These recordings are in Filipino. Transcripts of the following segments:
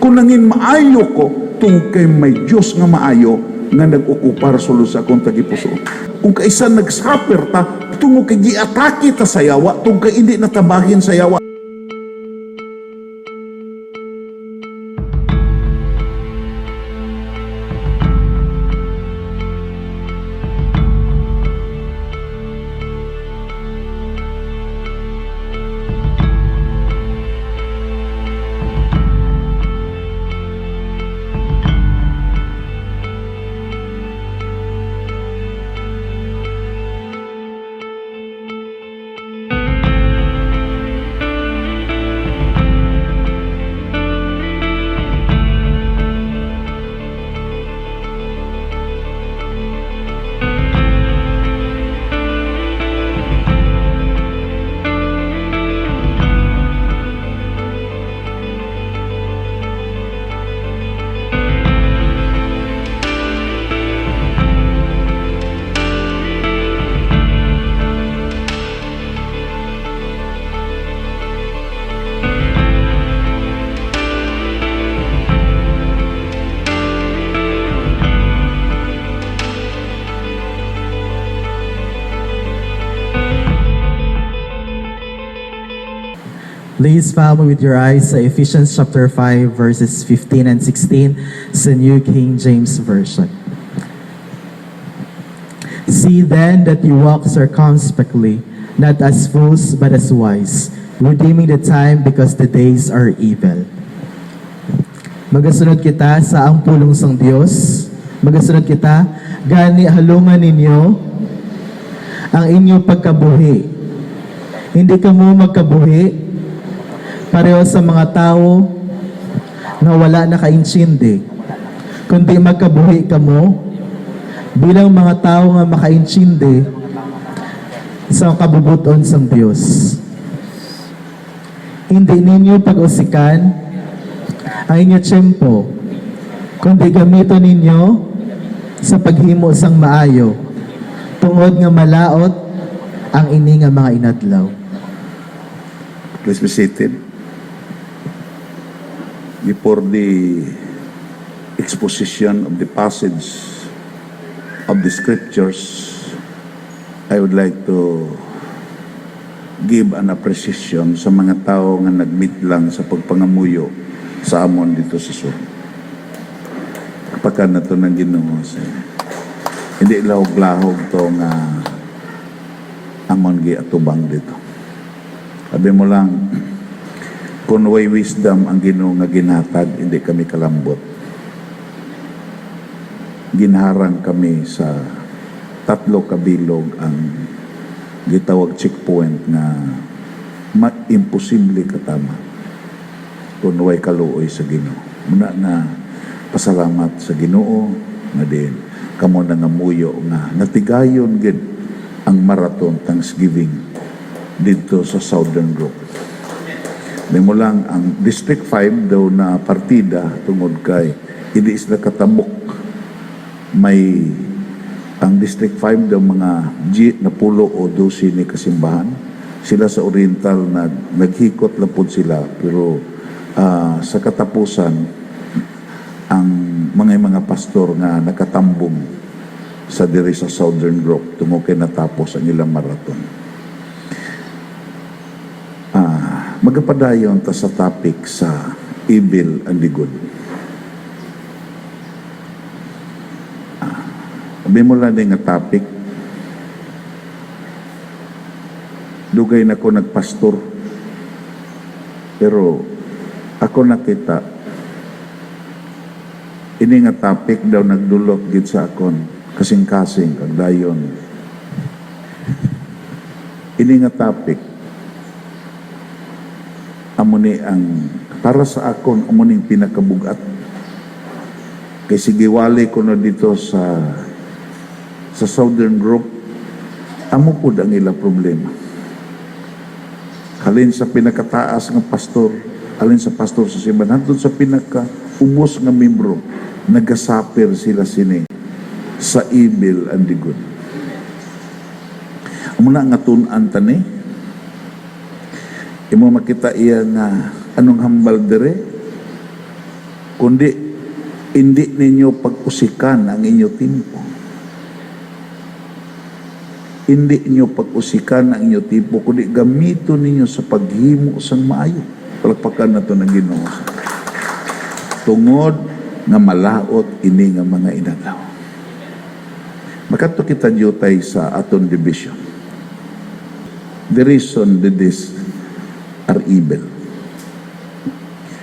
Kung nangin maayo ko, tungkay may Diyos nga maayo, nga nag-ukupar sulo sa akong tagipuso. Kung kaisa nag-suffer ta, tungo kay giatake ta sa yawa, tungkay hindi natabahin sa yawa. Please follow with your eyes sa Ephesians chapter 5 verses 15 and 16 sa New King James Version. See then that you walk circumspectly, not as fools but as wise, redeeming the time because the days are evil. Magasunod kita sa ang pulong sang Dios. Magasunod kita, gani halungan ninyo ang inyong pagkabuhi. Hindi ka mo magkabuhi pareho sa mga tao na wala na kaintsindi, kundi magkabuhi ka mo bilang mga tao nga makaintsindi sa kabubuton sang Dios. Hindi ninyo pag-usikan ang inyong tiyempo, kundi gamiton ninyo sa paghimo sang maayo, tungod nga malaot ang ini nga mga inadlaw. Please be seated. Before the exposition of the passage of the scriptures, I would like to give an appreciation sa mga tao nga nag-meet lang sa pagpangamuyo sa amon dito sa Sur. Kapag na ito ng Ginoo, hindi lahog-lahog to nga amon giatubang dito. Sabi mo lang, kung way wisdom ang Ginoo nga ginhatag, hindi kami kalambot. Ginharang kami sa 3 kabilog ang gitawag checkpoint na imposible katama. Kung way kaluoy sa Ginoo. Muna na pasalamat sa Ginoo nga din kamo na nga muyo nga natigayon gid ang marathon Thanksgiving dito sa Southern Group. May mo lang ang District 5 daw na partida tungod kay hindi sila katabok. May ang District 5 daw mga na 10 o 12 ni kasimbahan. Sila sa Oriental naghikot lapod sila pero sa katapusan ang mga pastor nga nakatambong sa diri sa Southern Group tungod kay natapos ang ilang marathon. Magapadayon ta sa topic sa evil and the good. Sabi mo lang din nga topic, dugay na ko nagpastor, pero ako nakita, ini nga topic daw nagdulot gid sa akon, kasing-kasing, kag dayon. Ini nga topic, amuni ang para sa akon amuning pinakabugat kay sige wali ko na dito sa Southern Group amo pud ang ila problema halin sa pinakataas nga pastor alin sa pastor sa simbahan hangtod sa pinakaubos nga membro nagasaper sila sini sa evil and the good. Amo na nga tun-an tani imo makita iya nga anong hambal dire kundi hindi ninyo pag-usikan ang inyo timpo. Hindi inyo pag-usikan ang inyo timpo, kundi gamito ninyo sa paghimo sang maayo. Palakpakan na to ng Ginoo. Tungod nga malaot ini nga mga inadlaw. Makato kita jutay sa aton division. The reason that this are evil.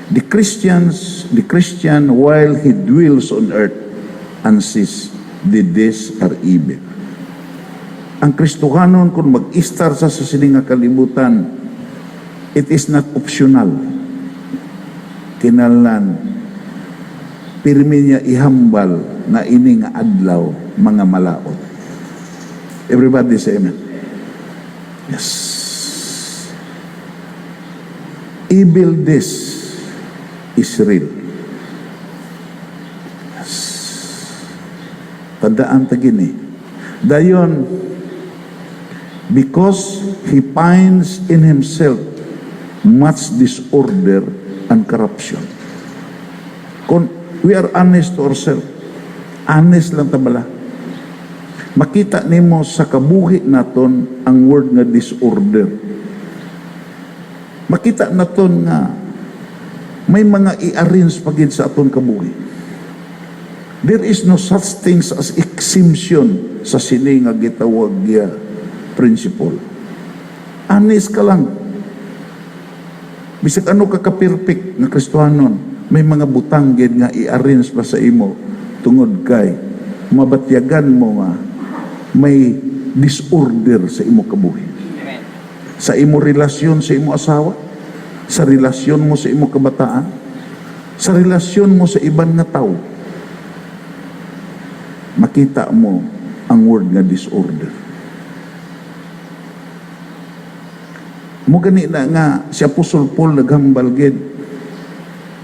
The Christian, while he dwells on earth and sees the days are evil. Ang Kristohanon kung mag-istar sa sining nga kalibutan, it is not optional. Kinahanglan pirmi niya ihambal na ini nga adlaw mga malaot. Everybody say amen. Yes. Evil this is real. Yes. Tandaan ta gini. Dayon, because he finds in himself much disorder and corruption. Kung we are honest to ourselves, honest lang tabala, makita nimo sa kabuhi naton ang word nga disorder. Makita naton nga may mga i-arrange pagid sa aton kabuhi. There is no such things as exemption sa sini nga gitawag nga principle. Honest ka lang. Bisag ano ka ka-perfect nga Kristohanon, may mga butang gid nga i-arrange pa sa imo tungod kay mabatyagan mo nga may disorder sa imo kabuhi. Sa imo relasyon sa imo asawa, sa relasyon mo sa imo kabataan, sa relasyon mo sa iban nga tao, makita mo ang word nga disorder. Mo gani na nga si Apostol Paul naghambal gid,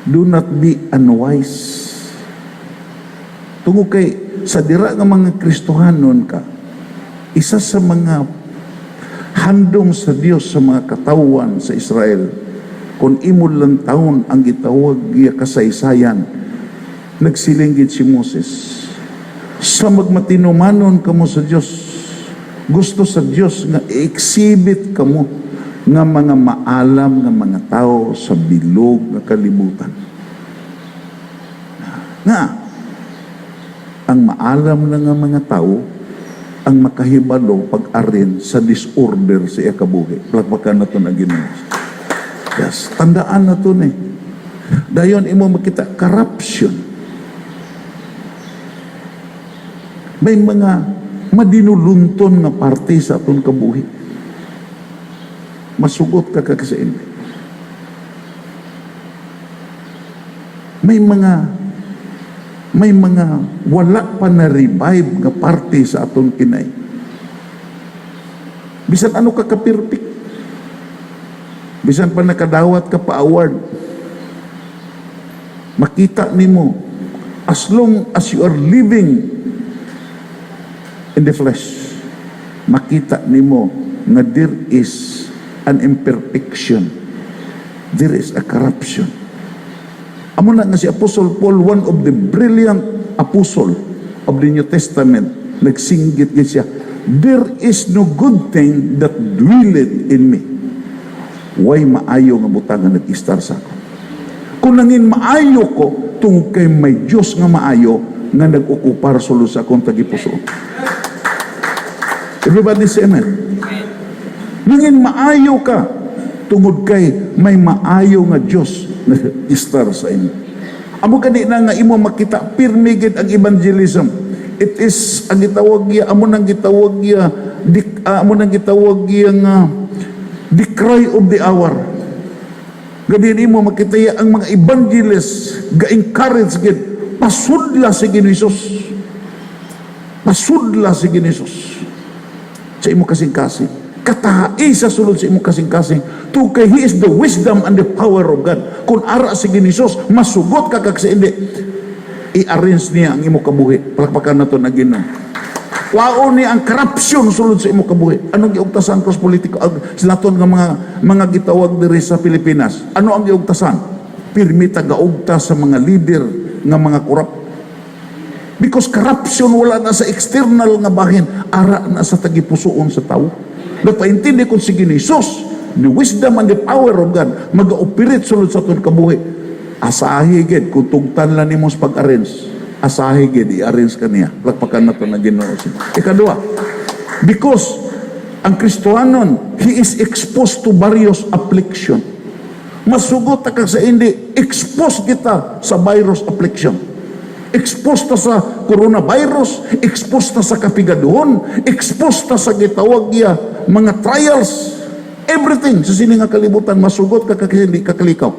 do not be unwise. Tungod kay sa dira nga mga Kristohanon ka, isa sa mga handom sa Dios sa mga katawan sa Israel, kung imo lang taon ang gitawag giya kasaysayan, nagsiling gid si Moses, sa magmatinumanon kamo sa Dios, gusto sa Dios nga i-exhibit kamo nga mga maalam nga mga tao sa bilog nga kalibutan. Nga ang maalam na nga mga tao ang makahibalo pag-arin sa disorder sa iya kabuhi. Palakpakan na ito na Ginoo. Yes, tandaan na ito dayon imo makita corruption. May mga madinulunton na parte sa atong kabuhi. Masugot ka kakasain. May mga wala pa na revive nga parte sa atong kinay. Bisan ano ka ka-perfect. Bisan pa nakadawat ka pa award. Makita nimo, as long as you are living in the flesh, makita nimo nga there is an imperfection. There is a corruption. Amo na nga si Apostle Paul, one of the brilliant apostle of the New Testament, nagsinggit gid siya, there is no good thing that dwelleth in me. Way maayo nga butangan nag-istar sa ako. Kung nangin maayo ko, tungkol kay may Diyos nga maayo nga nag-ukupar sulo sa akong tagipuso. Everybody say amen. Nangin maayo ka, tungod kay may maayo nga Diyos na istar sa inyo. Amo kani na nga imo makita pirmi gid ang evangelism. It is ang gitawag giya, amo nang gitawag giya, nga the cry of the hour. Gani imo makita ya ang mga evangelist ga-encourage gid, pasudla si Ginoo. Pasudla si Ginoo sa imo kasing-kasing. Katahi sa sulod sa imong kasing-kasing, to kay He is the wisdom and the power of God. Kung ara si Ginoo, masugot ka kag sa hindi, i-arrange niya ang imo kabuhi. Palakpakan na to na Ginoo. Waon ni ang corruption sulod sa imo kabuhi. Anong giugtasan cross politiko sa naton nga mga gitawag diri sa Pilipinas? Ano ang giugtasan? pirmi tagaugta sa mga leader nga mga korap. Because corruption wala na sa external nga bahin, ara na sa tagipusoon sa tao. Napaintindi kung sige ni Jesus, the wisdom and the power of God, mag-operate sulod sa itong kabuhi. Asahi gid, kung tugtan lang ni mong pag-arrange, asahi gid, i-arrange ka niya. Lakpakan na ito na Ginoo. Ikadua, because ang Kristohanon, he is exposed to various affliction. Masugot ka sa hindi, expose kita sa virus affliction. Exposed ta sa coronavirus, exposed ta sa kapigaduhon, exposed ta sa gitawag niya mga trials, everything sa sining nga kalibutan, masugot ka kakalikaw.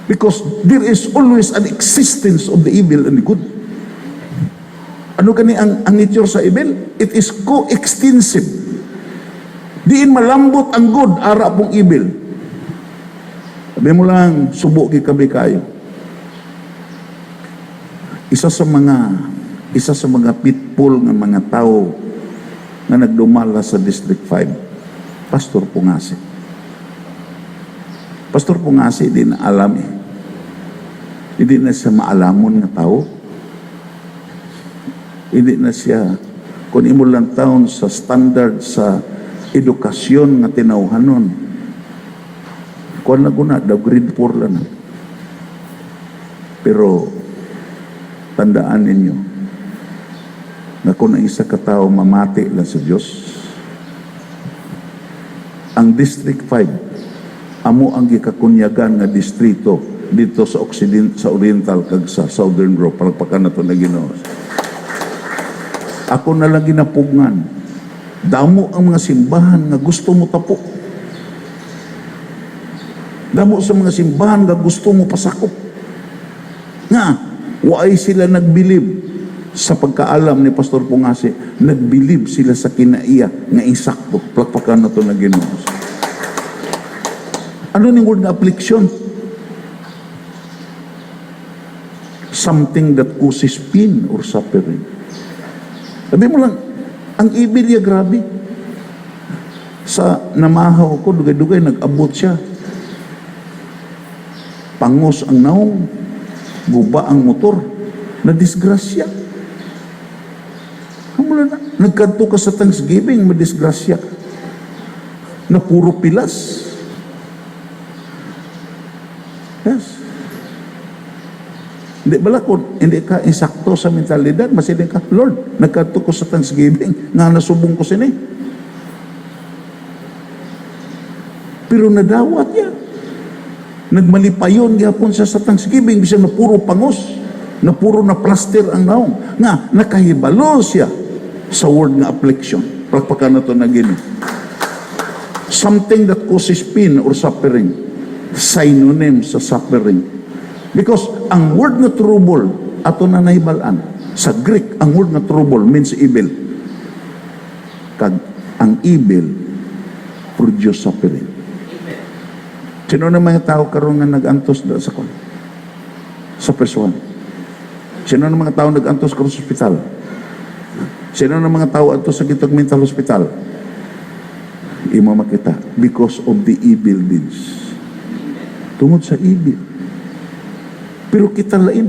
Because there is always an existence of the evil and the good. Ano gani ang nature sa evil? It is coextensive. Diin malambot ang good, ara pong evil. Sabi mo lang, subo kami kayo. Isa sa mga pitbull ng mga tao na nagdumala sa District 5, Pastor Pungasi. Pastor Pungasi, di na alam eh. Hindi na siya maalamon nga tao. Hindi na siya, kung imo lang taon sa standard sa edukasyon nga tinawhanon, kung naguna, daw grade 4 lang. Pero, tandaan ninyo na kung ang isa katao mamati lang sa Diyos, ang District 5 amo ang gikakunyagan nga distrito dito sa sa Oriental kag sa Southern Grove. Palagpakan na ito na Ginoo. Ako na lang ginapugngan, damo ang mga simbahan nga gusto mo tapo, damo sa mga simbahan nga gusto mo pasakop nga waay sila nagbilib sa pagkaalam ni Pastor Pungasi, nagbilib sila sa kinaiya nga insakto. Plakpakan na ito na Ginoo. Ano ning word nga affliction? Something that causes pain or suffering. Sabi mo lang, ang evil niya grabe. Sa namahaw ko, dugay-dugay, nag-abot siya. Pangos ang naong, guba ang motor, na-disgrasya. Nagkanto ka sa Thanksgiving, madisgrasya. Na puro pilas. Yes. Hindi bala kung hindi ka insakto sa mentalidad, masilin ka, Lord, nagkanto ko sa Thanksgiving, nga nasubong ko sini. Pero nadawat niya. Nagmalipayon gyapon siya sa Thanksgiving, bisan na puro pangos, na puro na plaster ang naong. Nga, nakahibalo siya sa word nga affliction. Pagpakan na ito na gini. Something that causes pain or suffering. Synonym sa suffering. Because ang word nga trouble, ato na nahibalaan. Sa Greek, ang word nga trouble means evil. Kag ang evil produce suffering. Sino na mga tao karon nga nag-antos sa kon? Sa person. Sino na mga tao nag-antos karon sa ospital? Sino na mga tao antos sa gitag mental hospital? Imo makita because of the evil deeds. Tungod sa evil. Pero kita lain.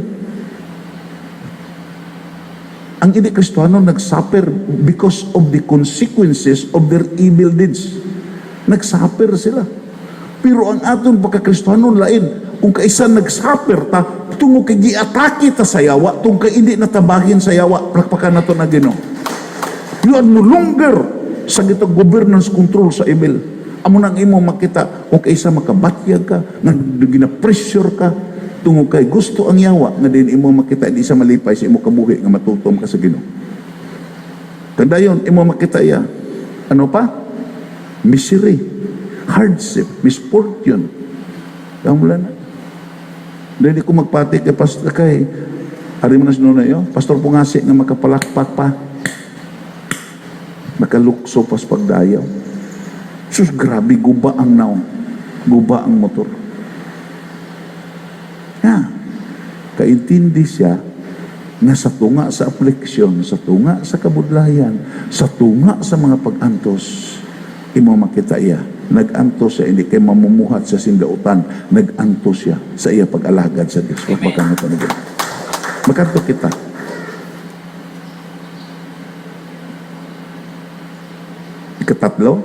Ang hindi Kristiyano nagsuffer because of the consequences of their evil deeds. Nagsuffer sila. Pero ang aton pagka-Kristiyano lain, kung kaisa nagsuffer ta, tungo kay giatake ta sa yawa, tungo kay hindi natabahin sa yawa, plakpakan na to na Ginoo. You are no longer sa gitag governance control sa evil. Amo nang imo makita kung kaisa makabatyag ka, nga gina-pressure ka, tungo kay gusto ang yawa, nga din imo makita di sa malipay sa imo kabuhi nga matutom ka sa Ginoo. Kandayon imo makita ya. Ano pa? Misery, hardship, misfortune. Kamulan na. Dahil ko magpati kay Pastor kay ari mo na sinunay yo, Pastor Pungasi nga makapalakpak pa. Makalukso pas pagdayaw. Sus, grabe, guba ang naong. Guba ang motor. Kaintindi siya nga sa tunga sa affliction, sa tunga sa kabudlayan, sa tunga sa mga pag-antos, imo makita iya Nag-anto siya, hindi kay mamumuhat sa sindautan. Nag-anto siya sa iya pag-alagad sa Diyos. Makanto kita. Ikatatlo,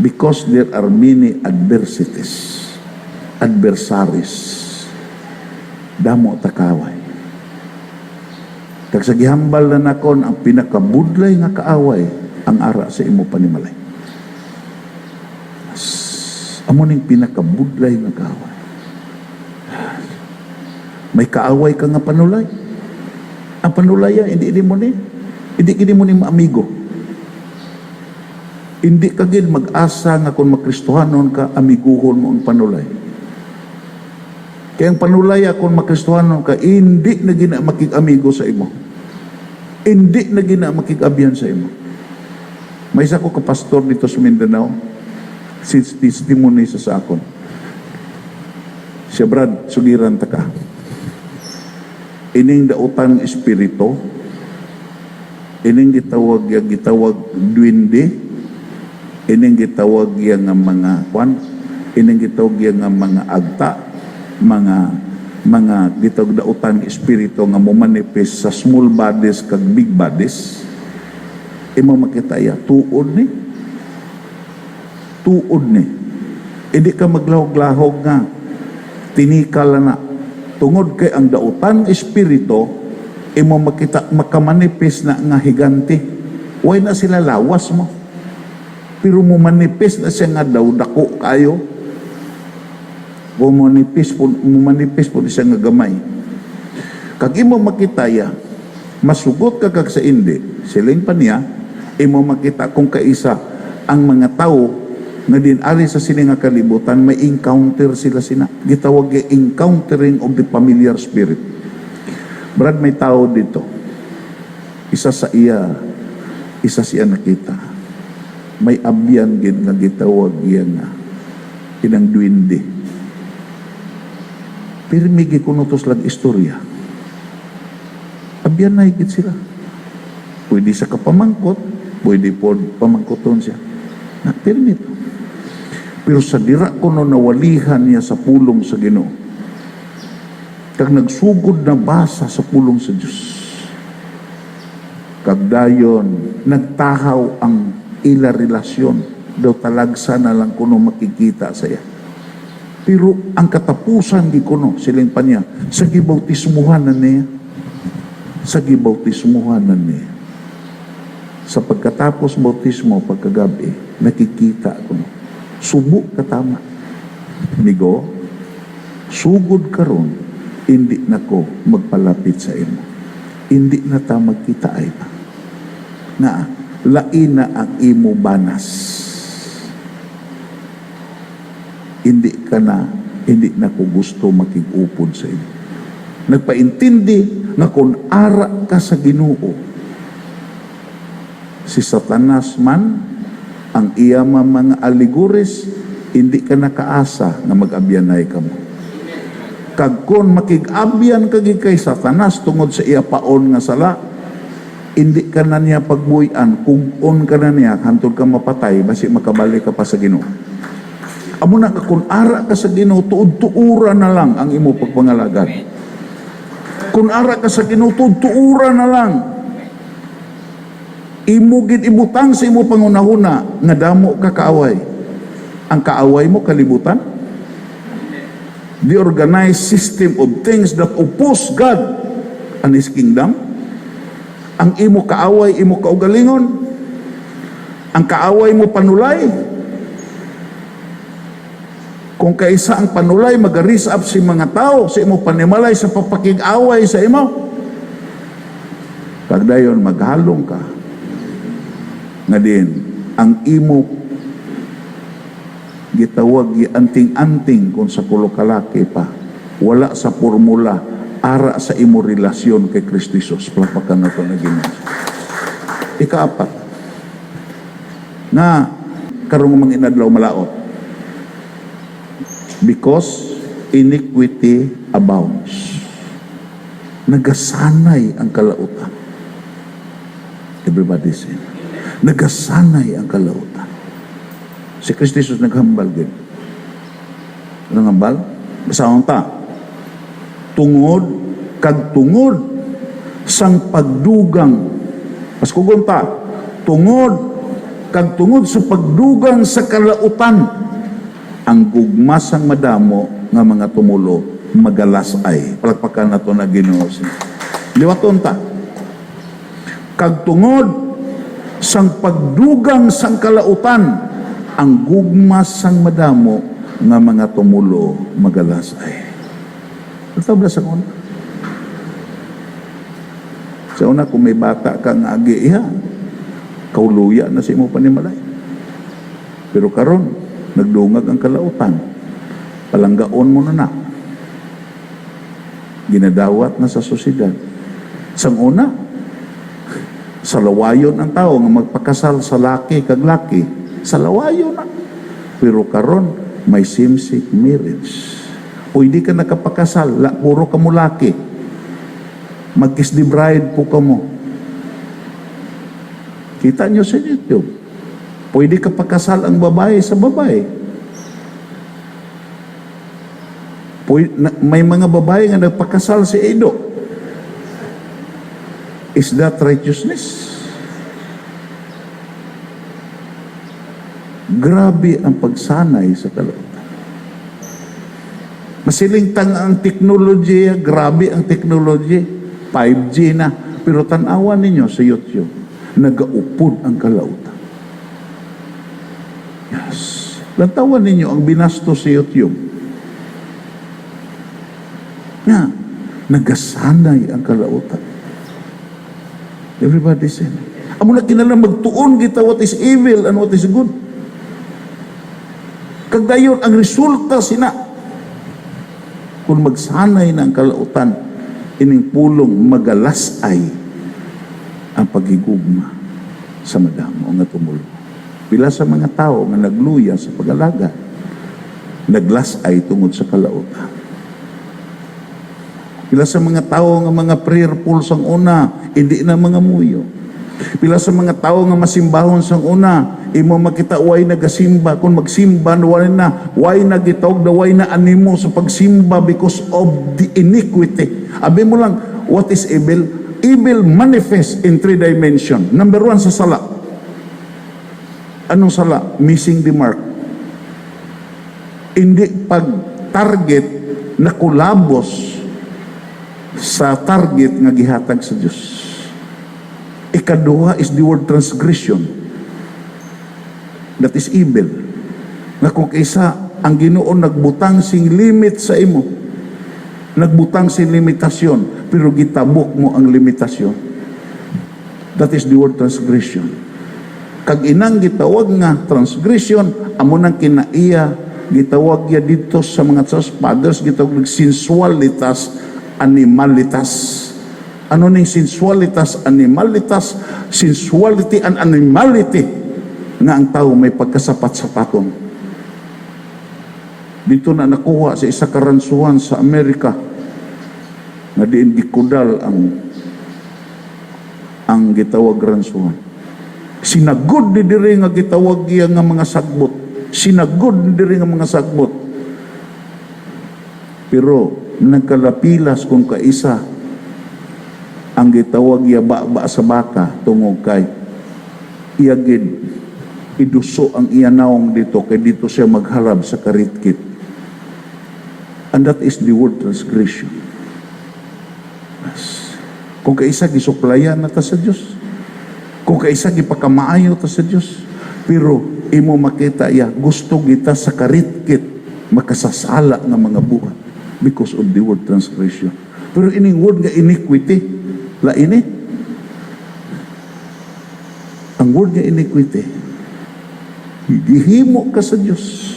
because there are many adversaries, damo takaway. Kag sa gihambal na nakon ang pinakabudlay nga kaaway ang ara sa imo panimalay. Amo ning pinakabudlay nga kaaway. May kaaway ka nga panulay. Ang panulay hindi mo ni maamigo. Hindi ka gid mag-asa nga kung makristohanon ka, amiguhon mo ang panulay. Kaya ang panulay kung makristohanon ka, hindi na gina makig-amigo sa imo. Hindi na gina makig-abyan sa imo. May isa ko kapastor dito sa Mindanao, testimony sa akon. Siya, Brad, sugiran ta ka. Ining daotang espiritu, ining gitawag duwende, ining gitawag yang mga ining gitawag yang mga agta, mga gitawag daotang espiritu nga mumanifest sa small bodies kag big bodies. Imo makita tuod ni. Hindi ka maglahog-lahog nga tinikal na tungod kay ang daotang espiritu imo makita makamanifest na nga higante. Way na sila lawas mo. Pero mumanifest na siya nga daw dako kayo. Mumanifest po siya nga gamay. Kag imo makita masugot ka kag sa indi. Siling pa niya, imo makita kung kaisa ang mga tao nga dinari sa sini nga kalibutan, may encounter sila gitawag encountering of the familiar spirit. Brad, may tao dito. Isa siya nakita. May abyan gid nga gitawag yan nga inang duwende. Pero may gikunutos lang istorya. Abyan na higit sila. Pwede sa kapamangkot, pwede po pamangkoton siya. Na-permit. Pero sa dira ko no nawalihan niya sa pulong sa Ginoo. Kag nagsugod na basa sa pulong sa Diyos. Kag dayon nagtahaw ang ila relasyon daw talagsa na lang kuno makikita saya. Pero ang katapusan di kuno siling pa niya sa gibautismuhanan niya. Sa gibautismuhanan niya. Sa pagkatapos bautismo pagkagabi nakikita kuno subo katama. Migo, sugod karon hindi nako magpalapit sa imo. Hindi na ta magkita ay pa. Na lain na ang imo banas. Hindi na ko gusto makig-upod sa imo. Nagpaintindi na kung ara ka sa Ginoo, si Satanas man, ang iya mga aliguris, hindi ka nakaasa na mag-abyanay ka mo. Kag kung makig-abyan kay Satanas tungod sa iya paon nga sala, hindi ka na niya pagbuyan, kung on ka na niya, hantod ka mapatay, basi makabalik ka pa sa Ginoo. Amo na ka, kung ara ka sa Ginoo, tuod-tuura na lang ang imo pagpangalagad. Kung ara ka sa Ginoo, tuod-tuura na lang. Imo gid ibutang sa imo pangunahuna, nga damo ka kaaway. Ang kaaway mo, kalibutan. The organized system of things that oppose God and His kingdom. Ang imo kaaway, imo kaugalingon. Ang kaaway mo panulay. Kung kaisa ang panulay, mag-rise up si mga tao, sa imo panimalay, sa papakig-away sa imo. Pagdayon, maghalong ka. Nga din, ang imo gitawag anting-anting kung sa kulokalaki pa, wala sa formula, ara sa imo relasyon kay Kristo Jesus. Plapakan na ito na Ginoo. Ikaapat, na karong mga inadlaw malaot, because iniquity abounds. Nagasanay ang kalautan. Everybody say, nagasanay ang kalautan. Si Kristo Jesus naghambal gid. Anong hambal? Basahon ta. Tungod kag tungod sang pagdugang. Paskugon ta. Tungod kag tungod sa pagdugang sa kalautan, ang gugmasang madamo nga mga tumulo magalasay. Palakpakan nato na Ginoo. Liwaton ta. Kag tungod sang pagdugang sang kalautan, ang gugmas sang madamo nga mga tumulo magalasay. Tabla sa una. Sa una, kung may bata ka nga agi, kauluya na si mo panimalay. Pero karon, nagdungag ang kalautan. Palanggaon mo na. Ginadawat na sa sosyedad. Sang una, salawayon ang tao nga magpakasal sa laki kag laki. Salawayon na. Pero karon, may same-sex marriage. O hindi ka nakapakasal, puro ka mo laki. Mag-kiss the bride po ka mo. Kita nyo sa YouTube. Pwede ka pakasal ang babae sa babae. May mga babae nga nagpakasal si Edo. Is that righteousness? Grabe ang pagsanay sa kalautan. Masilingtang ang teknolohiya, grabe ang teknolohiya, 5G na. Pero tanawan ninyo sa YouTube, nagaupod ang kalautan. Yes. Lantawan ninyo ang binasto sa YouTube. Nga, nagasanay ang kalautan. Everybody say, amo na kinala magtuon kita what is evil and what is good. Kagdayon, ang resulta sina, kung magsanay na ang kalautan, ining pulong magalasay ang pagigugma sa madamo nga tumulo. Pila sa mga tao nga nagluya sa pag-alaga, naglasay tungod sa kalautan. Pila sa mga tao nga mga prayerful sang una, hindi na mga muyo. Pila sa mga tao nga masimbahon sang una, imo makita way nagasimba. Kung magsimba, way nagitawag na way na animo sa pagsimba because of the iniquity. Abi mo lang, what is evil? Evil manifest in 3 dimension. Number 1 sa sala. Anong sala? Missing the mark. Hindi pag-target na kulabos sa target nga gihatag sa Diyos. Ikaduha is the word transgression. That is evil. Nga kung kaysa ang Ginoo nagbutang sing limit sa imo, nagbutang sing limitasyon, pero gitabok mo ang limitasyon. That is the word transgression. Kag inang gitawag nga transgression, amo nang kinaiya, gitawag ya dito sa mga church fathers, gitawag sensualitas, animalitas. Ano ning sensualitas, animalitas, sensuality and animality, nga ang tao may pagkasapat-sapaton. Dito na nakuha sa isa karansuhan sa Amerika na diin gikudal ang gitawag ransuhan. Sinagod ni diri nga gitawag iya nga mga sagbot. Sinagod ni diri nga mga sagbot. Pero nagkalapilas kung kaisa ang gitawag iya ba sa baka tungog kay iyagid iduso ang iyanawong dito kay dito siya magharab sa karitkit. And that is the word transgression. Yes. Kung kaisa gisuplayan na ta sa Diyos, kung kaisa gipakamaayo ta sa Diyos, pero imo makita ya gusto kita sa karitkit makasasala ng mga buhat because of the word transgression. Pero ining word nga iniquity, laini. Ang word nga iniquity, gihimo ka sa Diyos.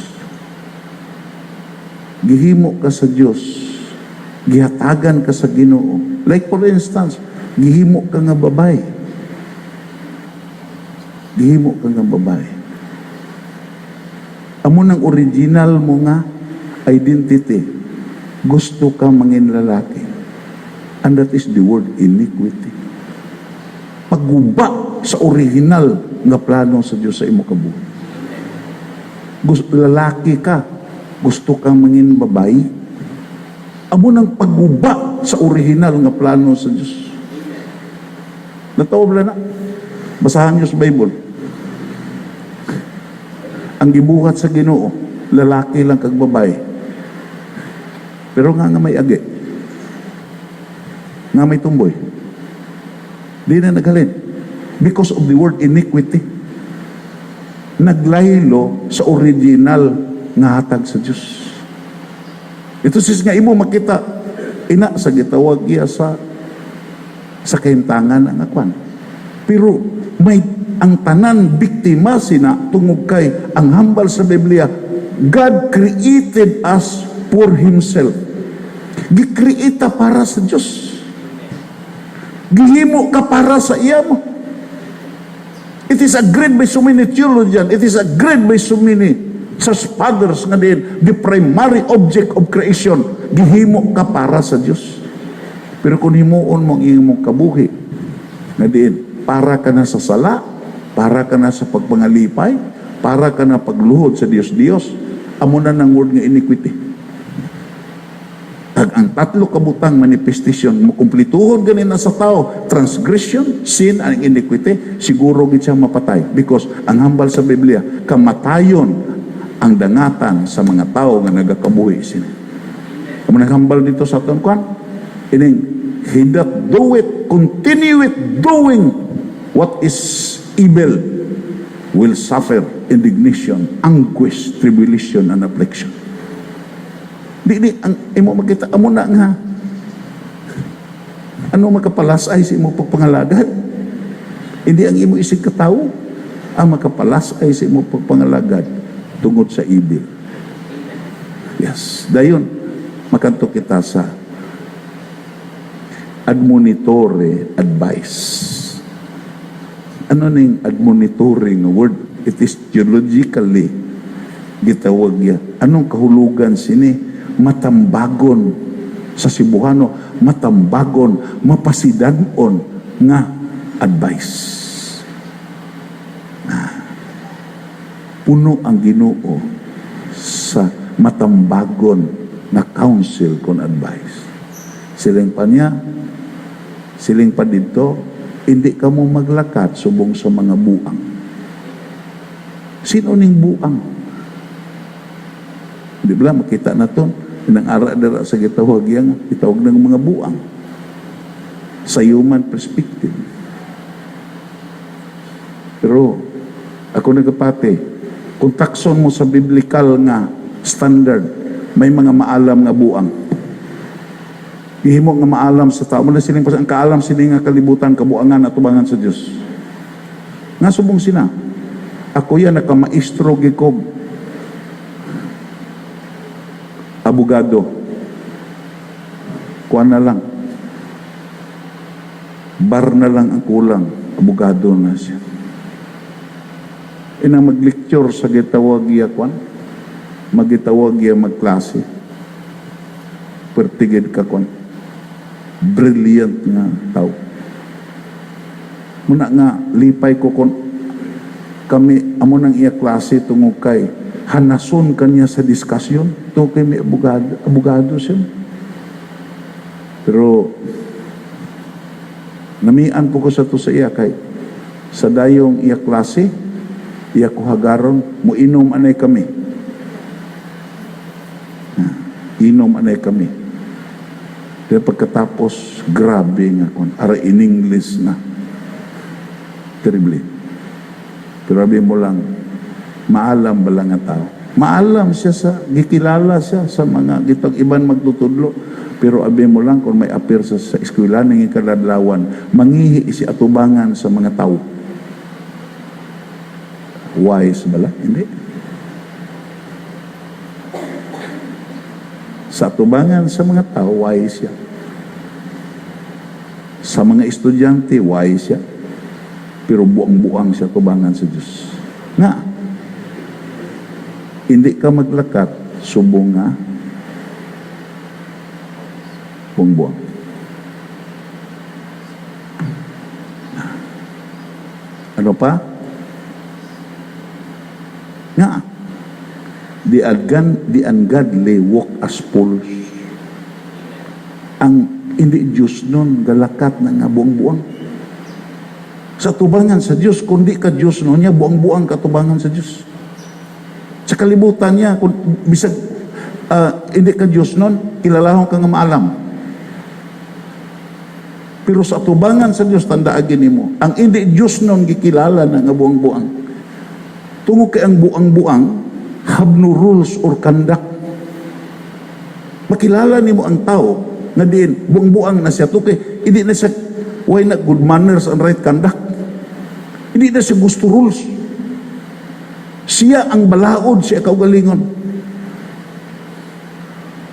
Gihimo ka sa Diyos. Gihatagan ka sa Ginoo. Like for instance, gihimo ka nga babae. Gihimo ka nga babae. Amo nang original mo nga identity. Gusto ka mangin lalaki. And that is the word iniquity. Pagguba sa original nga plano sa Diyos sa imo kabuhi. lalaki ka, gusto kang mangin babae, amo nang pagguba sa original nga plano sa Diyos. Natawa ba na? Basahan niyo sa Bible. Ang gibuhat sa Ginoo, lalaki lang kag babae. Pero nga may agi. Nga may tumboy. Di na naghalin. Because of the word iniquity. Naglaylo sa original nga hatag sa Diyos. Ito sis nga imo makita, ina sa gitawag iya sa kahintangan ang akwan. Pero may ang tanan biktima sina tungod kay ang hambal sa Biblia, God created us for Himself. Gikreita para sa Diyos. Gihimo ka para sa iya mo. It is agreed by so many theologians. It is agreed by so many church fathers nga din, the primary object of creation, gihimo ka para sa Diyos. Pero kung himuon mo ang imong kabuhi, nga din, para ka na sa sala, para ka na sa pagpangalipay, para ka na pagluhod sa Diyos-Diyos, amo na ng word nga iniquity. Ang tatlo kabutang manifestation mo kumplituhon ganin na sa tao, transgression, sin, and iniquity, siguro gid siya mapatay. Because ang hambal sa Biblia, kamatayon ang dangatan sa mga tao nga nagakabuhi sila. Kung naghambal dito sa aton kwan, ining, he that do it, continue it doing what is evil, will suffer indignation, anguish, tribulation, and affliction. Di, ang imo makita, amo na nga, ano makapalasay sa imo pagpangalagad? Hindi ang imo isig katao, ang makapalasay sa imo pagpangalagad tungod sa evil. Yes. Dayon, makanto kita sa admonitory advice. Ano ning admonitory nga word? It is theologically gitawag ya. Anong kahulugan sini? Matambagon sa Cebuano, matambagon, mapasidanon nga advice. Puno ang Ginoo sa matambagon na counsel kon advice. Siling pa niya, siling pa dito, hindi ka mo maglakat subong sa mga buang. Sino ning buang? Di ba makita na to? Nang ara-dara sa gitawag yang itawag ng mga buang. Sa human perspective. Pero ako nagapati, kung takson mo sa biblical nga standard, may mga maalam nga buang. Ihimo nga maalam sa tao. Muna siling ang kaalam sini nga kalibutan, kabuangan at tubangan sa Diyos. Nga subong sina. Ako yan nakamaestro gikob. Abogado. Kuha na lang. Bar na lang ang kulang. Abogado na siya. Ina mag-lecture sa gitawag iya kwan, magitawag iya magklase. Pertigid ka kwan. Brilliant nga tao. Muna nga, lipay ko kon kami, amo nang iya klase tungod kay hanason kanya sa diskusyon. Tungod kay may abogado siya. Pero namian po ko sa to sa iya kay sa dayong iya klase, iya ko hagaron, mo inom anay kami. Inom anay kami. Kaya pagkatapos, grabe nga kon. Ara in English na. Terribly. Grabe mo lang, maalam ba lang nga tao? Maalam siya sa, gikilala siya sa mga gitag iban magtutudlo. Pero abi mo lang, kung may appear sa eskwela ng ikaladlawan, mangihi si atubangan sa mga tao. Wise bala? Hindi. Sa tubangan sa mga tao, wise siya. Sa mga estudyante, wise siya. Pero buang-buang siya tubangan sa Diyos. Nga, hindi ka maglakat, subong nga, buang-buang. Ano pa? Nga, The ungodly walk as fools. Ang hindi Diyos nun, galakat na nga buang-buang. Sa tubangan sa Diyos, kundi ka Diyos nun niya, buang-buang katubangan sa Diyos. Sa kalibutan niya, kung bisag hindi ka Diyos nun, kilalahon ka nga maalam. Pero sa tubangan sa Diyos, tandaagin mo, ang hindi Diyos nun, gikilala na nga buang-buang. Tungo kay ang buang-buang, have no rules or conduct. Makilala nimo ang tao na diin buang-buang na siya tukay, hindi na siya why not good manners and right conduct. Hindi na siya gusto rules. Siya ang balaod, siya kaugalingon.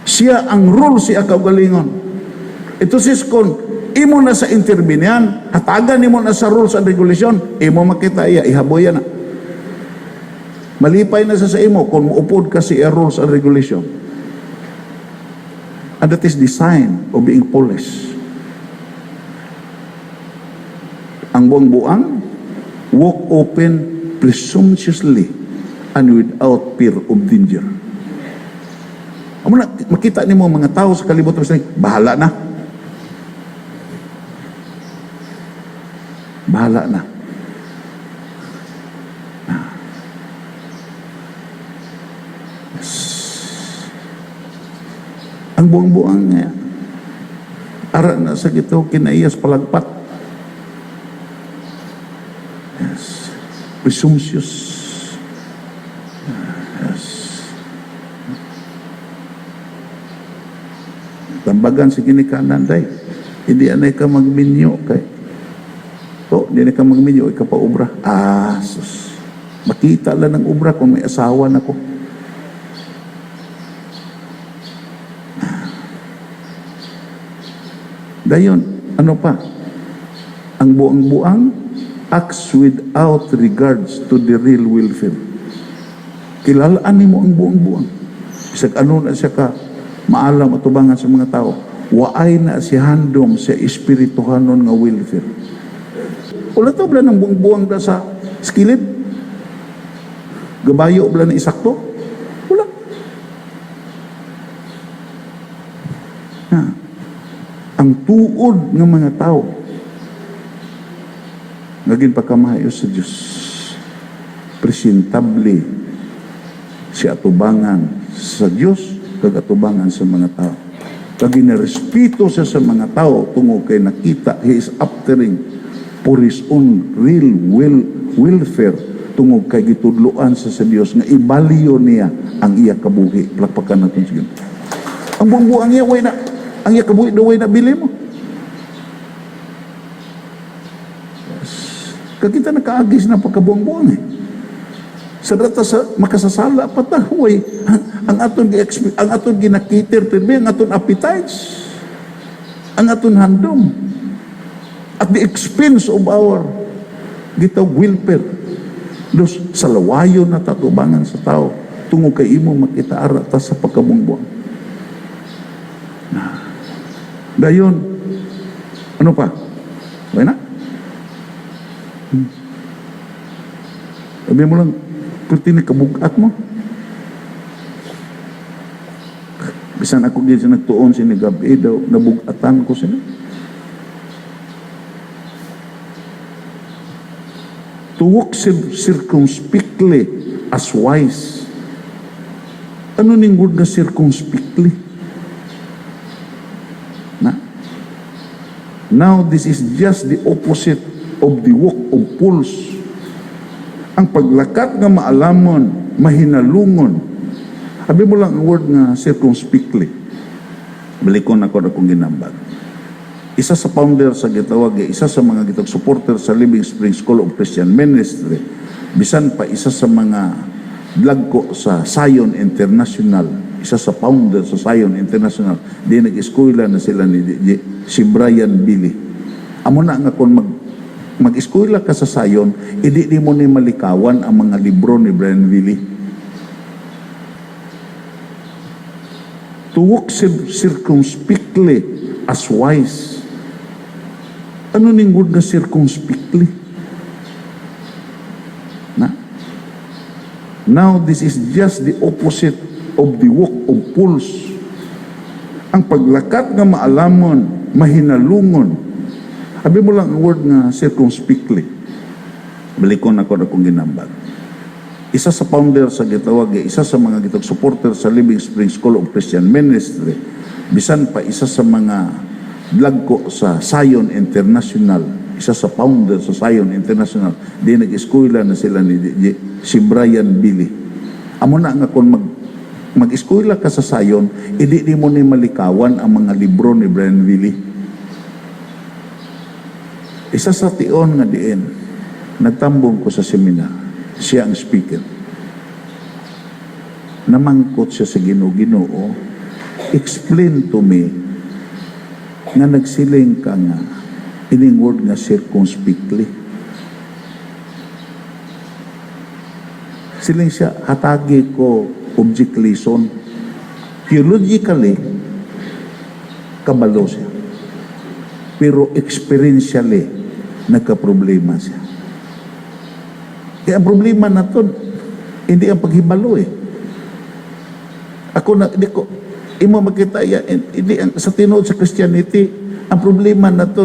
Siya ang rules, siya kaugalingon. Ito sis kon imo na sa interbinyan, hatagan nimo na sa rules and regulation, imo makita iya ihaboy na. Malipay na sa imo kung muupod ka sa rules and regulation. And that is the sign of being foolish. Ang buang-buang, walk open presumptuously and without fear of danger. Amo na, makita nimo mga tao sa kalibutan sa bahala na. Bahala na. Ang buang-buang niya, ara na sa gito, kinaiyas palagpat. Yes. Presumptuous. Yes. Tambagan si ginikanan, day. Hindi anay ka magminyo kay. So, hindi na ka magminyo, ikaw pa obra. Sus. Makita lang ng obra kung may asawa na ko. Dayon, ano pa? Ang buang-buang acts without regards to the real welfare. Kilalaan mo ang buang-buang. Bisag ano na siya ka, maalam at tubangan sa mga tao, waay na si handom sa espirituhanon nga welfare. Wala to bala ng buang-buang da sa skilid? Gabayo bala na isakto? Wala. Ang tuod ng mga tao naging pagkamayo sa Diyos, presentable si atubangan sa Diyos kag atubangan sa mga tao, kag ginarespito siya sa mga tao tungo kay nakita he is aftering for his own real welfare, tungo kay gitudloan sa Diyos nga ibalyo niya ang iya kabuhi. Plakpakan natin sige. Ang buang-buang niya way na ang iya kabuhi do way na bili mo. Yes. Kag kita nakaagis na pagkabuang-buang eh. Sa data sa makasasala pa ta way ang aton ginakiter tilbi ang aton appetites, ang aton handom at the expense of our gitawag welfare. Dos sa lawayo na tatubangan sa tao tungo kay imo makita ara ta sa pagkabuang-buang. Dayon, ano pa? Okay na? Sabi mo lang, perti ni kabugat mo. Bisan ako din sa nagtuon si Gabi daw, nabugatan ko sila. To walk circumspectly as wise. Ano ning word nga circumspectly? Now, this is just the opposite of the walk of fools. Ang paglakat nga maalamon, mahinalungon. Sabi mo lang ang word nga circumspectly. Balikon ako na kong ginambag. Isa sa founder sa gitawag, isa sa mga gitawag supporter sa Living Spring School of Christian Ministry, bisan pa isa sa mga vlog ko sa Zion International, isa sa founder sa Zion International, di nag-eskwela na sila ni si Brian Billy. Amo na nga kung mag-eskwela ka sa Zion, hindi di mo ni malikawan ang mga libro ni Brian Billy. To walk circumspectly as wise. Ano ning word nga circumspectly? Now, this is just the opposite of the walk of fools. Ang paglakat nga maalamon, mahinalungon. Abi mo lang ang word nga circumspectly. Balikon ako na kong ginambag. Isa sa founder sa gitawag, isa sa mga gitawag supporter sa Living Spring School of Christian Ministry, bisan pa isa sa mga lagko sa Zion International, isa sa founder sa Zion International, di nag-eskwela na sila si Brian Billy. Amo na nga kung mag-eskwela ka sa Zion, di mo ni malikawan ang mga libro ni Brian Billy. Isa sa tion nga diin, nagtambong ko sa seminar, siya ang speaker. Namangkot siya sa Ginoo, explain to me nga nagsiling ka nga ining word nga circumspectly. Siling siya, hatagi ko object lesson. Theologically, kabalo siya. Pero experientially, nagka-problema siya. Kaya ang problema na to, hindi ang paghibalo eh. Ako na, hindi ko, imo makita yan, hindi ang, sa tinuod sa Christianity, ang problema na to,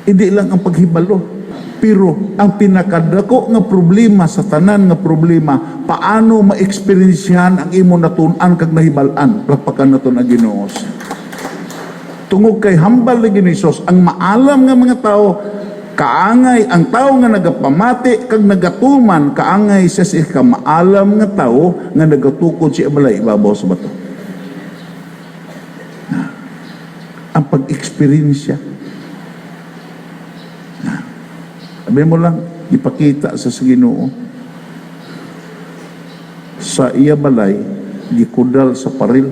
hindi lang ang paghibalo. Pero ang pinakadako nga problema sa tanan nga problema, paano ma-experiensyahan ang imo natun-an kag nahibalan, plapakan naton ang Ginoo. Tungod kay hambal ni Ginoo, ang maalam nga mga tao, kaangay ang tao nga nagapamati kag nagatuman, kaangay siya si kamaalam nga tao nga nagatukod siya balay ibabaw sa bato. Ang pag-experience sabi mo lang, ipakita sa Ginoo sa iya balay, gikudal sa paril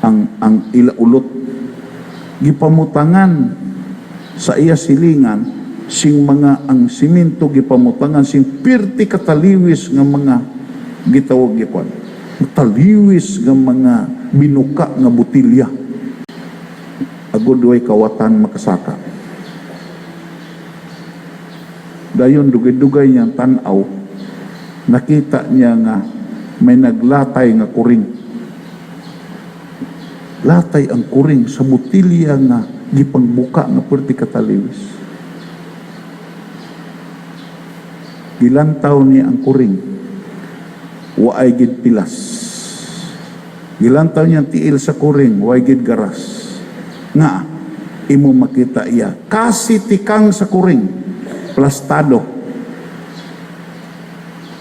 ang ilaulot, gipamutangan sa iya silingan sing mga ang simento gipamutangan sing pirti kataliwis nga mga gitawag gikwan, taliwis nga mga binuka nga butilya, agud way kawatan makasaka. Dayon dugay-dugay niyang tanaw, nakita niya nga may naglatay nga kuring. Latay ang kuring sa butilya nga gipangbuka nga perti kataliwis. Gilantaw niya ang kuring, waay gid pilas. Gilantaw niya ang tiil sa kuring, waay gid garas. Nga, imo makita iya, kasi tikang sa kuring, plastado,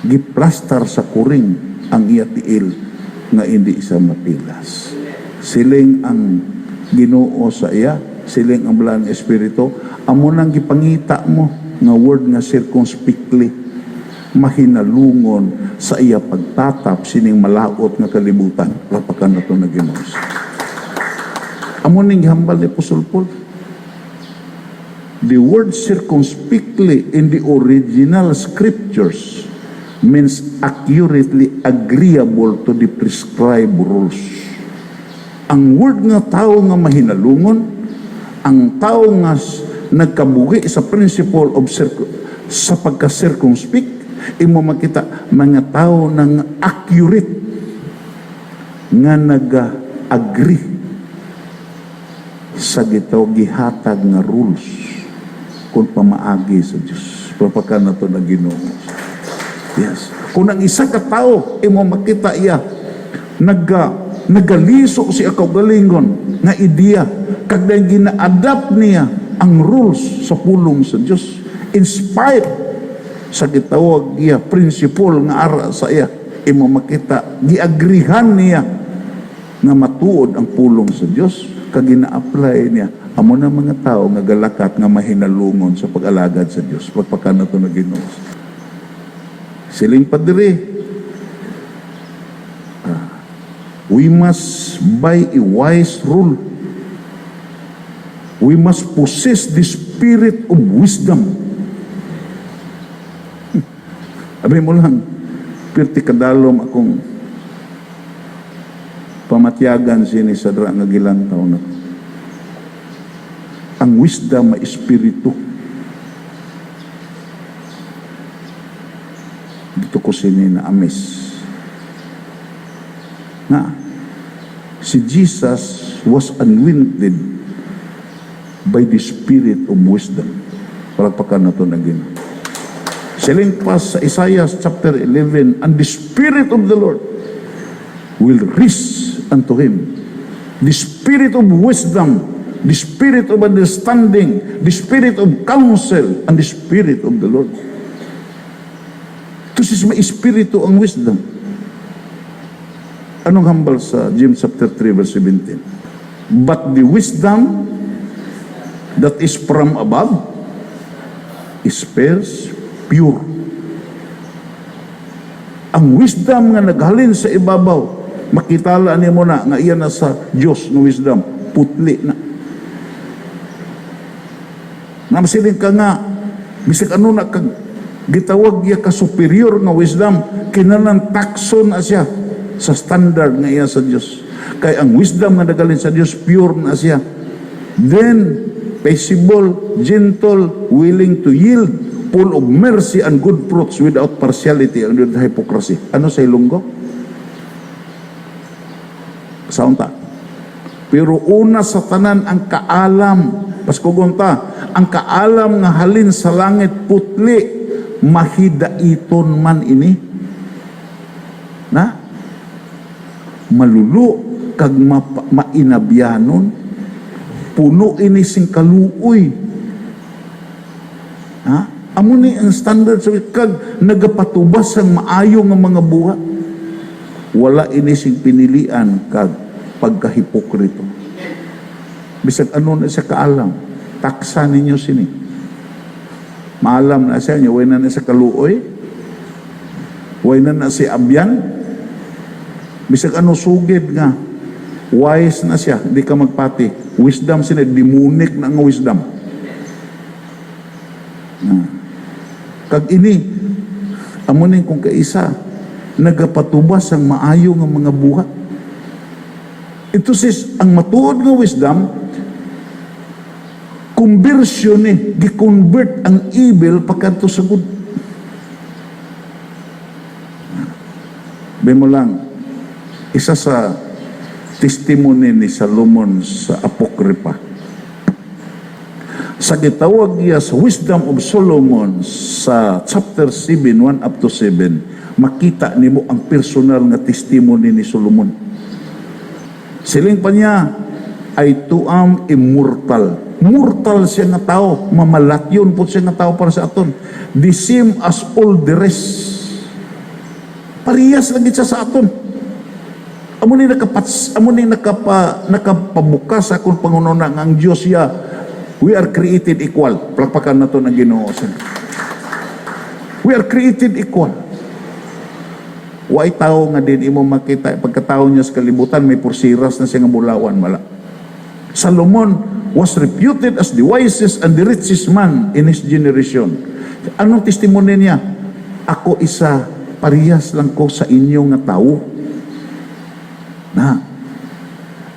giplastar sa kuring ang iya tiil nga hindi isa mapilas. Siling ang Ginoo sa iya, siling ang Balaan Espiritu, amo nang gipangita mo nga word nga circumspectly, mahinalungon sa iya pagtatap sining malaot nga kalibutan, lapakan na ito na Ginoo. Amo ning hambal ni Apostol Paul. The word circumspectly in the original scriptures means accurately agreeable to the prescribed rules. Ang word nga tao nga mahinalungon, ang tao nga nagkabuhi sa principle of sa pagka-circumspect, imo makita mga tao nang accurate nga nag-agree sa gitaw gihatag nga rules kung pamaagi sa Diyos. Papakan na ito na Ginoo. Yes. Kung ang isa ka tao, imo makita iya, nagaliso siya kaugalingon, nga ideya, kag na gina-adapt niya ang rules sa pulong sa Diyos. In spite sa gitawag iya, principle nga ara sa iya, imo makita, giagrihan niya nga matuod ang pulong sa Diyos, kag gina-apply niya. Amo na mga tao nga galakat nga mahinalungon sa pag-alagad sa Dios. Pagpakan na ito na Ginoo. Siling padiri, we must by a wise rule. We must possess the spirit of wisdom. Abi mo lang, pirti kadalom akong pamatyagan sini sa dra nga gilantaw na ang wisdom na espiritu. dito ko sini na amis na si Jesus was anointed by the Spirit of wisdom. Palagpakan na ito na Ginoo. Siling pa sa Isaiah chapter 11, and the Spirit of the Lord will rest unto him. The Spirit of wisdom, the Spirit of understanding, the Spirit of counsel, and the Spirit of the Lord. Ito si may Espiritu ang wisdom. Anong hambal sa James chapter 3 verse 17? But the wisdom that is from above is first pure. Ang wisdom nga naghalin sa ibabaw, makitala ni mo na nga iyan na sa Diyos ng wisdom, putli na. Namasiling ka nga, bisig ano na kag gitawag iya ka superior nga wisdom, kinanan takso na siya sa standard nga iya sa Diyos. Kay ang wisdom nga naghalin sa Diyos, pure na siya. Then, peaceable, gentle, willing to yield, full of mercy and good fruits, without partiality and without hypocrisy. Ano sa Ilonggo? Saunta. Pero una sa tanan ang kaalam, paskugonta, ang kaalam nga halin sa langit putli, mahidaiton man ini. Na? Malulu, kag mainabyanon, puno ini sing kaluoy. Ha? Amo ni ang standard sa kag nagapatubas ang maayo nga mga buhat. Wala ini sing pinilian kag pagkahipokrito. Bisag ano na sa kaalam, taksa ninyo sini. Maalam na siya, way na sa kaluoy, way na si abyan, bisag ano sugid nga, wise na siya, hindi ka magpati. Wisdom sila, demonic na ang wisdom. Kag ini, amunin kung kaisa, nagapatubas ang maayo ng mga buhat. Ito sis, ang matuod ng wisdom, conversion gi-convert ang evil pagkanto sa good. Bemo lang, isa sa testimony ni Solomon sa Apokripa. Sa gitawag niya sa Wisdom of Solomon sa chapter 7, 1 up to 7, makita nimo ang personal nga testimony ni Solomon. Siling pa niya, I too am immortal. Mortal siya nga tao, mamalatyon po siya nga tao para sa aton. The same as all the rest. Parehas lagi siya sa aton. Amo ni nakapabukas akong pangununa nga ang Diyos ya, we are created equal. Palakpakan na to ng Ginoo. We are created equal. Way tao nga din imo makita pagkatao niya sa kalibutan may pursiras na siya nga bulawan mala. Solomon was reputed as the wisest and the richest man in his generation. Anong testimony niya? Ako isa, parehas lang ko sa inyo nga tao. Na,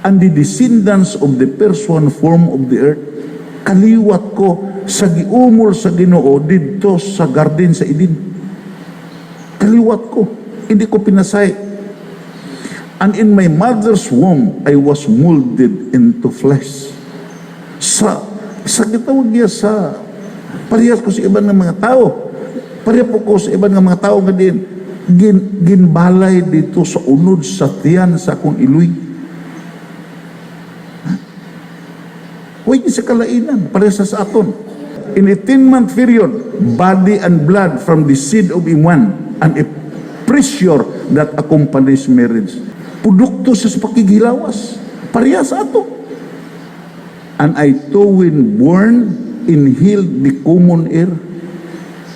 and the descendants of the person form of the earth, kaliwat ko sa giumol sa Ginoo didto sa garden sa Eden. Kaliwat ko, hindi ko pinasay. And in my mother's womb, I was molded into flesh. Sa gitawag niya sa parehas ko sa iban ng mga tao. Parehas po ko sa iban ng mga tao nga din ginbalay dito sa unod sa tiyan sa akong iloy. Huwag sa kalainan, parehas sa aton. In a 10-month period, body and blood from the seed of one, and a pressure that accompanies marriage. Produkto sa pakigilawas, parehas sa ato. And I too when born inhaled the common air.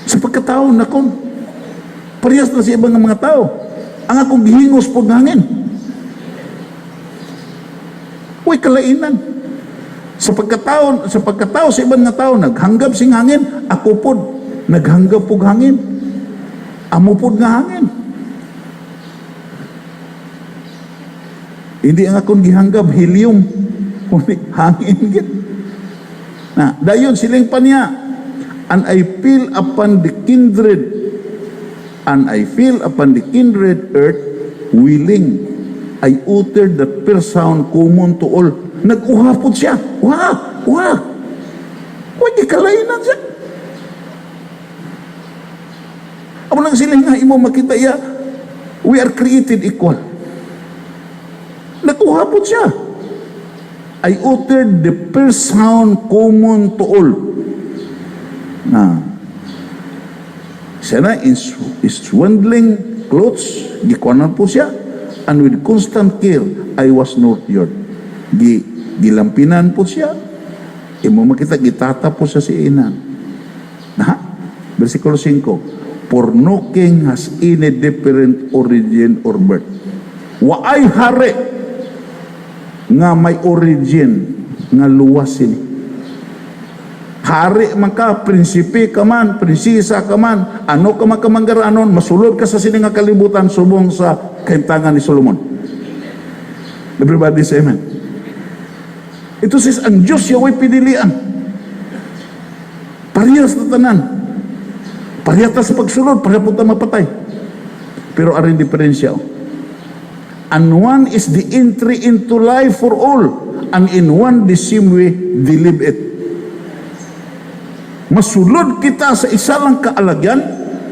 Sa pagkatao na kon, parehas na sa ibang mga tao. Ang akong gihingos po hangin. Uy, kalainan. Sa pagkatao sa ibang nga tao, naghanggap sing hangin, ako po, naghanggap po hangin. Amo po nga hangin. Hindi ang akong gihanggap, helium. Hangin git. Na, dayon siling pa niya, and I feel upon the kindred And I feel upon the kindred earth willing. I uttered the first sound common to all. Nag-uhapod siya. Wah! Wah! Huwag ikalainan siya. Amo lang sila nga imo makita ya. We are created equal. Nag-uhapod siya. I uttered the first sound common to all. Siya na, in swaddling clothes, gikuanan po siya, and with constant care, I was nurtured. Gilampinan po siya, imo makita, gitata po siya si ina. Versikulo 5, for no king has any different origin or birth. Waay hari, nga may origin, nga luwasin. Hari man ka, prinsipe ka man, prinsesa ka man, ano ka man kamanggaranon, masulod ka sa sining nga kalibutan, subong sa kaintangan ni Solomon. Everybody say amen. Ito sis, ang Diyos yaway pinilian. Parehas na tanan. Parehas sa pagsulod, parehas po mapatay. Pero aring diferensya. And one is the entry into life for all, and in one the same way they live it. Masulod kita sa isa lang kaalagyan,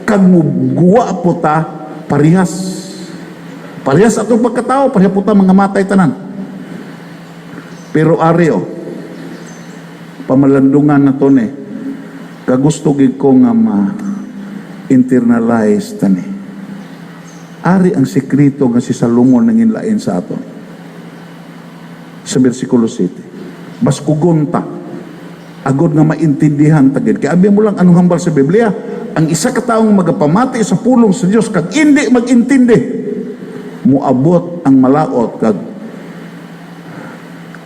kag muguwa po ta parehas. Parehas atong pagkatao, parehas po ta mga matay tanan. Pero areo, pamalandungan na to ni, kagusto gid ko nga ma-internalize tani. Ari ang sekreto nga si Salomon nanginlain sa aton. Sa versikulo 7. Baskugon ta, agod nga maintindihan tagid. Kaya abi mo lang anong hambal sa Biblia, ang isa ka taong magapamati sa pulong sa Dios kag hindi magintindi, muabot ang malaot kag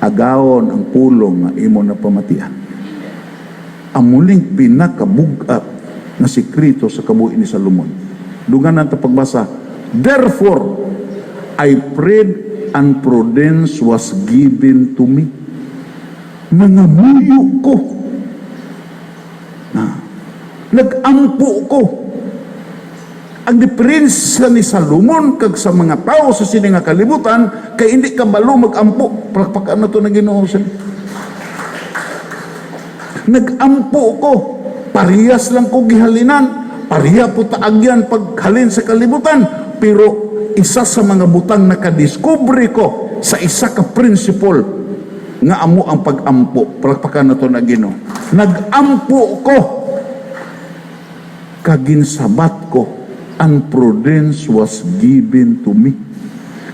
agawon ang pulong nga imo na pamatian. Ang muling pinakabugat na sekreto sa kabuhi ni Salomon. Dunganan ta pagbasa, therefore I prayed and prudence was given to me. Nangamuyo ko. Nagampo ko. Ang diferensya ni Salomon kag sa mga tao sa sining nga kalibutan, kay hindi ka balo magampo. Prakpakan na to na Ginoo siya. Nagampo ko. Parehas lang ko gihalinan. Pareha po taagyan paghalin sa kalibutan. Pero isa sa mga butang nakadiscovery ko sa isa ka principle nga amo ang pag-ampo. Palakpakan na to na Ginoo. Nag-ampo ko, kaginsabat ko, and prudence was given to me.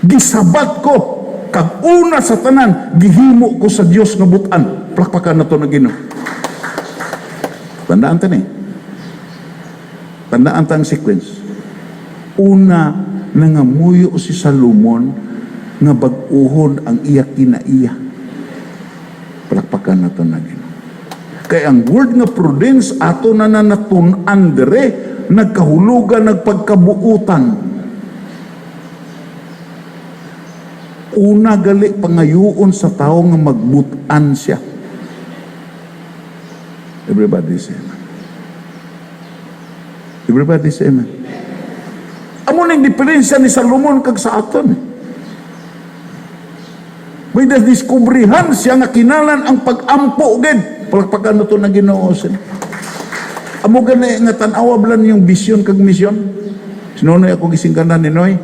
Gisabat ko, kag una sa tanan, gihimo ko sa Dios nga butan. Palakpakan na to na Ginoo. Tandaan ta ni. Tandaan ta ang sequence. Una, nangamuyo si Salomon nga bag-uhod ang iya kinaiya. Palakpakan na ito na Ginoo. Kaya ang word nga prudence ato na natun-an dire, nagkahulugan, nagpagkabuutan. Una gali pangayuon sa tao nga magbutan siya. Everybody say amen. Everybody say amen. Amo ning diferensya ni Salomon kag sa aton. May nadiskubrihan siya nga kinalan ang pag-ampo gid. Palakpakan na to na Ginoo siya. Amo gani nga tan-awa blan yung vision kag mission. Sinunoy ako gisingkanan ni Noy.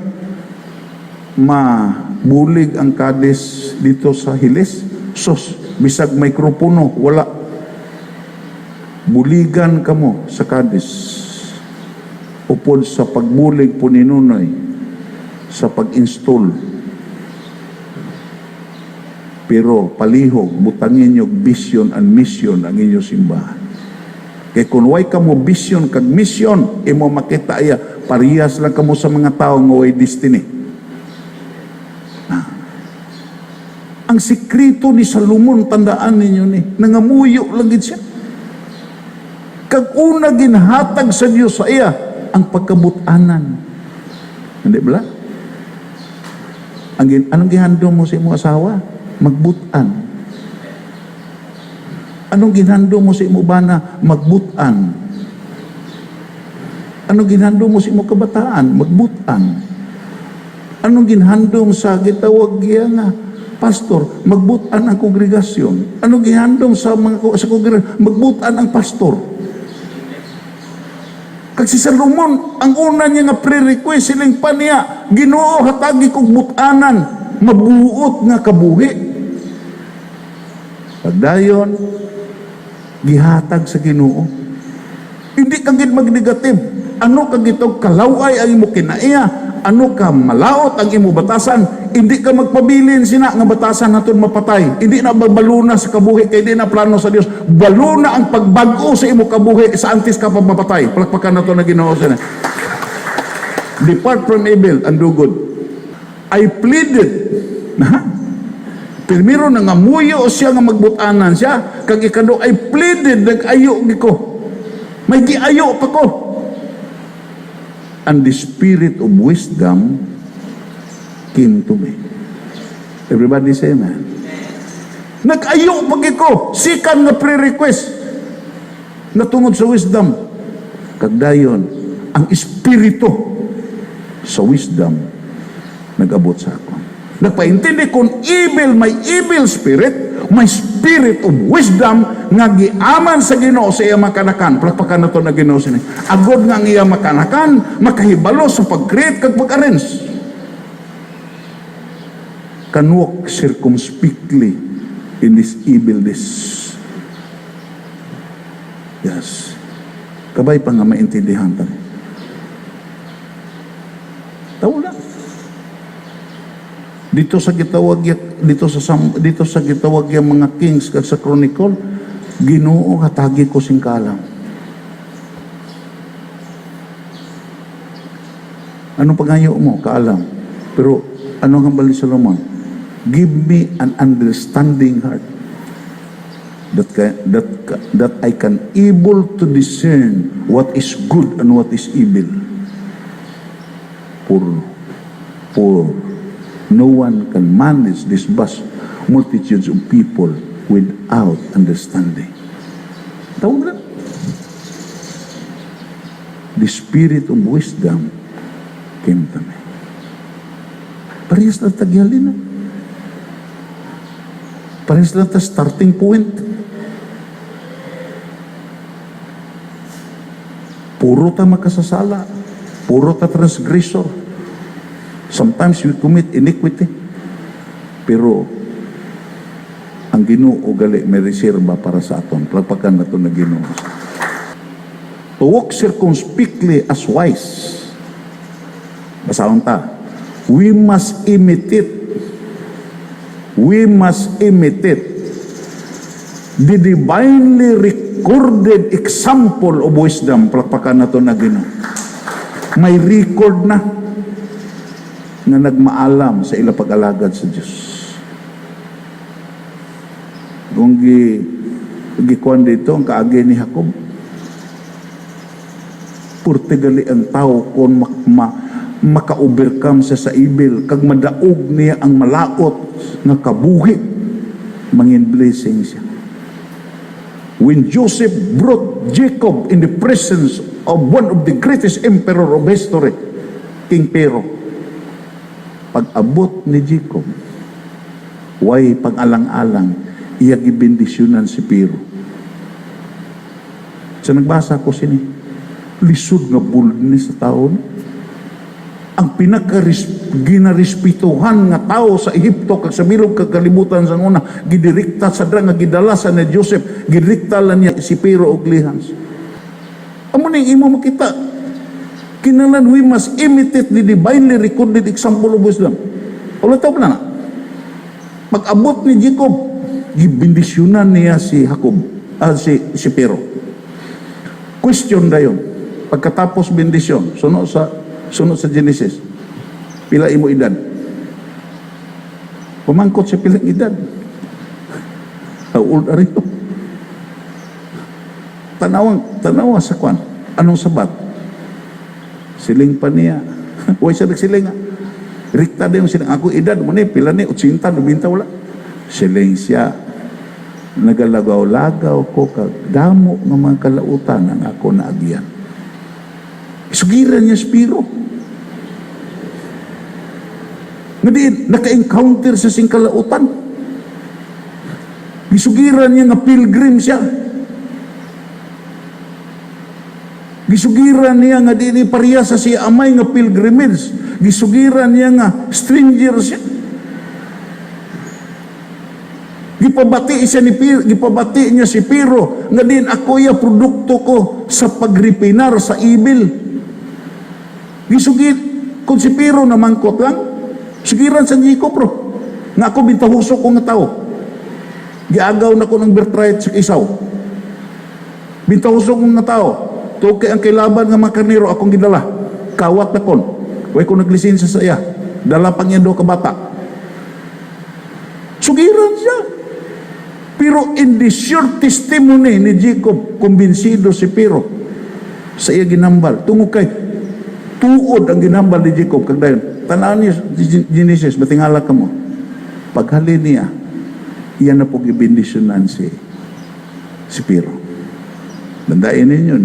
Mabulig ang kades dito sa Hilis. Sos, bisag mikropono, wala. Buligan kamo sa kades. Upod sa pagbulig po ni Nunoy sa pag-install. Pero palihog, butangin nyo vision and mission ang inyong simbahan. Kaya kung way ka mo vision kag mission, imo makita iya, parehas lang kamo sa mga tao nga way destiny. Ang sikreto ni Salomon, tandaan ninyo ni, nangamuyo lang siya. Kag una ginhatag sa Diyos sa iya, ang pagkabutanan. Hindi ba? Anong gihando mo sa imong asawa? Magbutan. Anong ginhando mo sa imong bana? Magbutan. Ano ginhandom mo sa imong kabataan? Magbutan. Anong ginhandom sa gitawag nga pastor? Magbutan ang kongregasyon. Anong ginhandom sa kongregasyon? Magbutan ang pastor. Kag si Salomon, ang una niya nga pre-request, siling pa niya, Ginoo, hatagi kong butanan, mabuot nga kabuhi. Pagdayon, gihatag sa Ginoo. Hindi kagid mag-negative. Ano kag itong kalaway ang imo kinaiya? Ano ka malaot ang imo batasan? Hindi ka magpabilin sina nga batasan naton mapatay. Hindi na baluna sa kabuhi kay di na plano sa Dios. Baluna ang pagbago sa imo kabuhi sa antes ka pa mapatay. Palakpakan nato na Ginoo sa Depart from evil and do good. I pleaded. Primero na nga muyo siya nga magbutanan siya. Kag ikado, I pleaded, nag-ayo ko. May giayo pa ko. And the spirit of wisdom came to me. Everybody say amen. Nag-ayo pag ko. Sikan nga pre-request. Natungod sa wisdom. Kagdayon, ang espiritu sa wisdom nag-abot sa ako. Nagpaintindi kung evil, may evil spirit, may spirit of wisdom nga giaman sa Ginoo sa iya makanakan. Palakpakan na to na Ginoo sini. Agod nga ang iya makanakan, makahibalo sa pag-create kag pag-arrange. Can walk circumspectly in this evilness. Yes. Kabay pa nga maintindihan tayo. Tawo lang. Dito sa gitawag yung mga kings kag sa chronicle, Ginoo hatagi ko sing kalam. Ano paganyo mo? Kaalam. Pero ano ang hambal ni Solomon? Give me an understanding heart that I can able to discern what is good and what is evil. For no one can manage this vast multitudes of people without understanding. Tawag lang. The spirit of wisdom came to me. Parehas na tagyalin na. Parehas na ta starting point. Puro ta makasasala. Puro ta transgressor. Sometimes we commit iniquity. Pero ang Ginoo gali may reserba para sa aton. Palakpakan na ito na Ginoo. To walk circumspectly as wise. Basahon ta. We must imitate the divinely recorded example of wisdom. Palakpakan na ito na Ginoo. May record na nga nagmaalam sa ila pag-alagad sa Diyos. Kung gikuan dito, ang kaagi ni Jacob, purtigali ang tao kung maka-overcome siya sa evil, kag madaog niya ang malaot nga kabuhi, mangin blessing siya. When Joseph brought Jacob in the presence of one of the greatest emperor of history, King Pharaoh, pag-abot ni Jacob, way pag-alang-alang, iya gibendisyonan si Pharaoh. Sa nagbasa ko sini, lisod nga boldness sa taon. Ang pinaka-ginarespetuhan nga tao sa Ehipto, kag sa bilog kagkalibutan sa una, gidirikta sa drang nga gidalasan ni Joseph, gidirikta lang niya si Pharaoh og lihans. Amo ning imo makita, kinalan we must imitate the divinely recorded example of wisdom. Ulit tayo na. Pag-abot ni Jacob, gibindisyonan niya si Jacob, si Pharaoh. Question dayon. Pagkatapos bendisyon, sunod sa Genesis, pila imo edad? Pumangkot sa pilang edad. How old are you? Tanawa sa kwan. Anong sabat? Siling pa niya. Huwag siya nagsiling. Rikta din yung siling. Ako edad mo ni, pila ni, 80, 90, wala. Siling siya. Nagalagaw-lagaw ko kag damo ng mga kalautan ang ako naagiyan. Sugiran niya spiro. Nga di, naka-encounter sa singkalautan. Gisugiran niya nga pilgrim siya. Gisugiran niya nga di pareha sa siya amay nga pilgrimage. Gisugiran niya nga stranger siya. Gipabati niya si Pero nga din ako ya produkto ko sa pagripinar sa ibil. Gisugit kung si Pero namangkot lang, sugiran sa Jacob bro. Nga ako bintahusok ko nga tao. Giagaw na ko ng birthright sa isaw. Bintahusok ko nga tao. Tukay ang kailaban nga mga karnero akong gidala. Kawat na kon. Way ko naglisensya sa iya. Dala pang yan do ka bata. Sugiran siya. Pero in the short testimony ni Jacob, kumbinsido si Pero sa iya ginambal. Tungod kay tuod ang ginambal ni Jacob. Kagdayon, tanaan niya Genesis, batingala ka mo. Paghali niya, iyan na po gibindisyonan si Pero. Bandain ninyo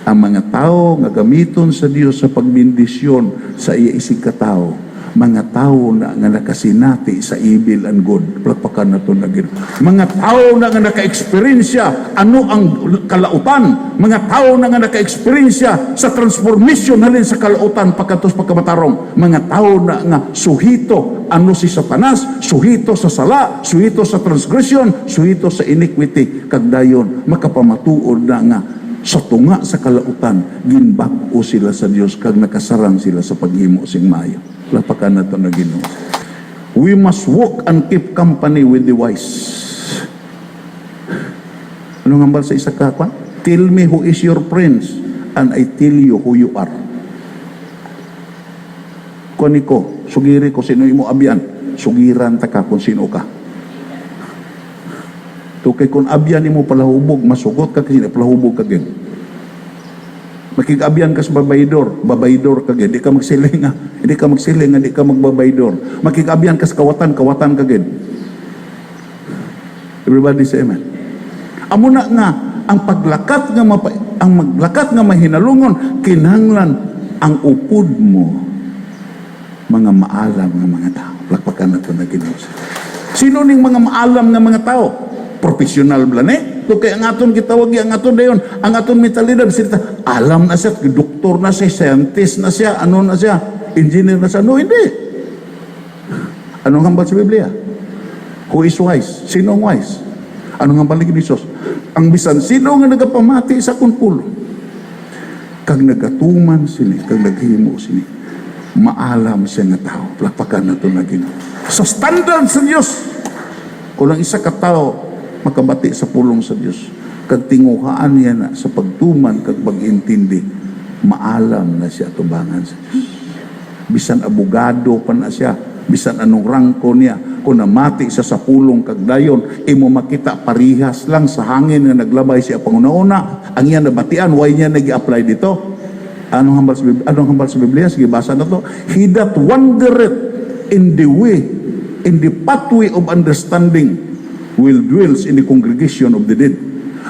ang mga tao nga gamiton sa Dios sa pagbindisyon sa iya isig katao, mga tao na nga nakasinati sa evil and good. Palakpakan na ito na gino. Mga tao na nga naka-eksperyensya ano ang kalautan. Mga tao na nga naka-eksperyensya sa transformation halin sa kalautan pagkatos pagkamatarong. Mga tao na nga suhito ano si Satanas, suhito sa sala, suhito sa transgression, suhito sa iniquity. Kagdayon, makapamatuod na nga sa tunga sa kalautan, ginbak-o sila sa Dios kag nakasarang sila sa paghimo sing maayo. Lapakan na ito na Ginoo. We must walk and keep company with the wise. Ano nga ba sa isa ka? Tell me who is your friends and I tell you who you are. Kuni ko, sugiri ko sino imo abyan, sugiran ta ka kung sino ka. Tukay kung abyan imo palahubog, masugot ka kasi palahubog ka gin. Makikabyan ka sa babaydor ka gin. Di ka magsiling nga, di ka magbabaydor. Makikabyan ka sa kawatan ka gin. Everybody say amen. Amo na nga, ang maglakat nga mahinalungon, kinahanglan ang upod mo, mga maalam nga mga tao. Lakpakan na ito na Ginoo. Sino ning mga maalam nga mga tao? Profesional blan to kay ang aton gitawag ang aton dayon ang aton mentalidad sila alam na siya, doktor na siya, scientist na siya, ano na siya, engineer na siya. No, hindi. Anong hambal sa Biblia? Who is wise? Sino ang wise? Anong hambal ni Jesus? Ang bisan sino nga nagapamati sa kunpulo kag nagatuman sini kag naghimo sini maalam siya nga tao. Lakpakan na ito na Ginoo. Sa standard sa Diyos, kulang isa ka tao makabati sa pulong sa Diyos. Kag tinguhaan niya na sa pagtuman, kag pag-intindi, maalam na siya tubangan sa Diyos. Bisan abogado pa na siya, bisan anong rangko niya, kung namati siya sa pulong kag dayon, imo makita parihas lang sa hangin na naglabay siya panguna-una, ang iya nabatian, why niya nag-i-apply dito? Anong hambal sa Biblia? Sige, basa na to. He that wandereth in the way, in the pathway of understanding, will dwells in the congregation of the dead.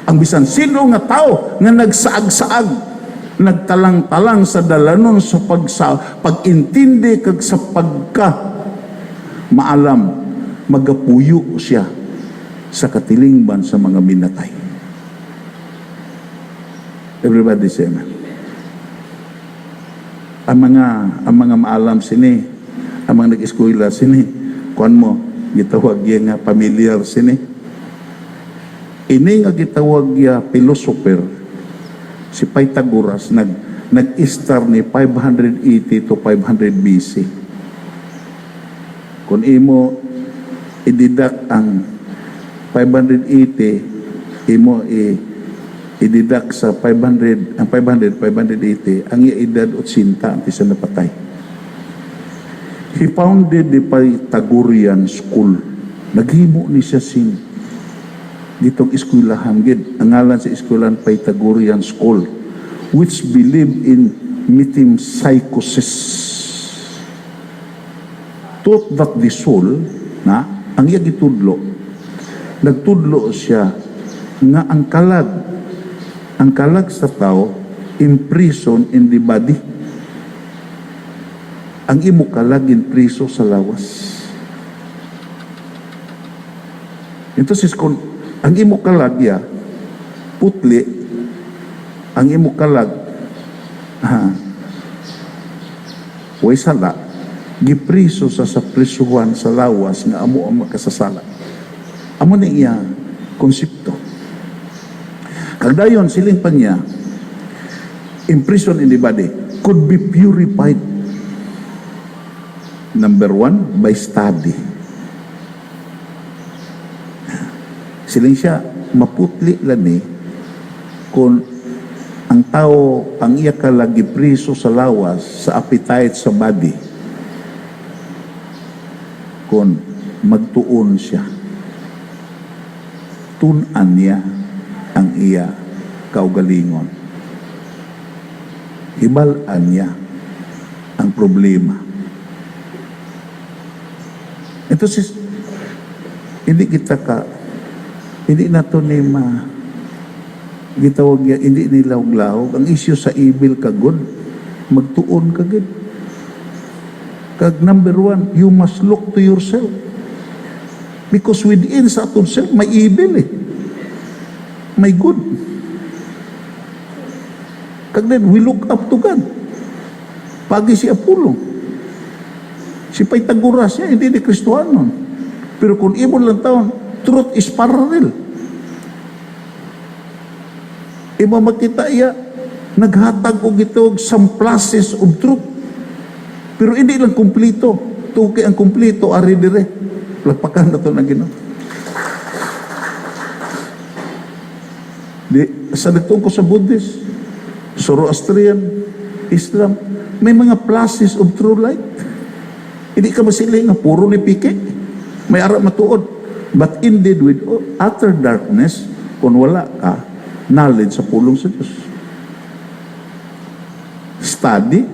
Ang bisan sino nga tao nga nagsaag-saag, nagtalang-talang sa dalanon sa pag-intindi kag sa pagka maalam, magapuyo siya sa katilingban sa mga minatay. Everybody say amen. Ang mga maalam sini, ang mga nag-eskwela sini, kuan mo gitawag nga familiar sini. Ini nga gitawag ya philosopher si Pythagoras nag-star ni 580 to 500 BC. Kung imo i-deduct ang 580, imo i-deduct sa 500 ang 580 ang iya edad 80 ang tisa napatay. He founded the Pythagorean School. Naghimo ni siya sing ditong eskwelahan gid. Ang ngalan sa eskwelahan Pythagorean School, which believed in metempsychosis. Taught that the soul, na ang iya gitudlo, nagtudlo siya nga ang kalag sa tao imprisoned in the body. Ang imo kalag in priso sa lawas. Entonces, kung ang imo kalag ya, putli, ang imo kalag, way sala, gipriso sa prisuhan sa lawas nga amo ang makasasala. Amo na iya konsepto. Kagdayon siling pa niya, imprisoned in the body could be purified. Number one, by study. Siling siya, maputli lani kung ang tao, ang iya kalagi priso sa lawas, sa appetite sa body, kung magtuon siya, tunan niya ang iya kaugalingon. Hibalan niya ang problema. Ito hindi na to ni gitawag niya, hindi nilawag-lawag. Ang issue sa evil kagod, magtuon kagod. Kag number one, you must look to yourself. Because within sa aton self, may evil may good. Kag then, we look up to God. Pagi si Apollo. Si Pythagoras niya, hindi ni Kristohanon. Pero kung imo lang taon, truth is parallel. Imo makita iya, naghatag og ito some places of truth. Pero hindi lang kumplito. Tuki ang kumplito, ari dire. Lagpakan na ito na Ginoo. Sa nagtuon ko sa Buddhist, Zoroastrian, Islam, may mga places of true light. Hindi ka masiling nga puro ni pike. May ara matuod. But indeed, with utter darkness, kung wala ka, knowledge sa pulong sa Diyos. Study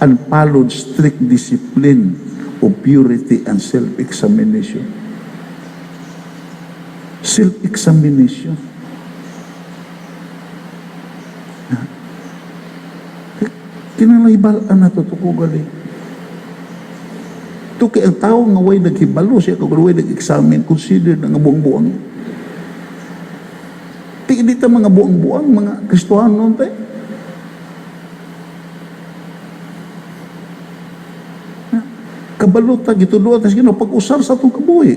and follow strict discipline of purity and self-examination. Self-examination. Kinalaibalaan na ito ko gali. Ito kaya ang tao nga way naghibalo siya, kung way nag-examine, consider na nga buang-buang. Hindi ta mga buang-buang, mga Kristohano tayo. Kabaluta, gitudluan ta, pag-usar sa itong kabuhi.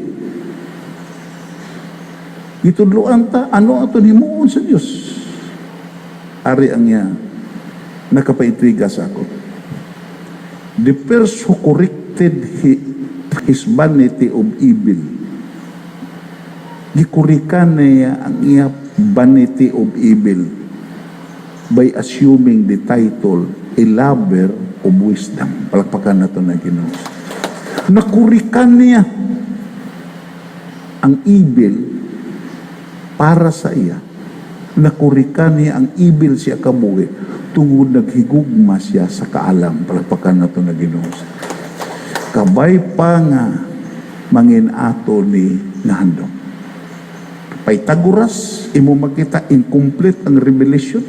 Gitudluan ta, ano ato himuon sa Diyos. Ari ang niya, nakapaintriga sa ako. The first who corrected his vanity of evil, gikurikan niya ang iya vanity of evil by assuming the title a lover of wisdom. Palakpakan na ito na Ginoo. Nakurikan niya ang evil para sa iya. Nakurikan niya ang evil siya kabuhi tungod naghigugma siya sa kaalam. Palakpakan na ito na Ginoo. Kabay pa nga mangin ato ni nahandong. Pythagoras, imo makita incomplete ang revelation.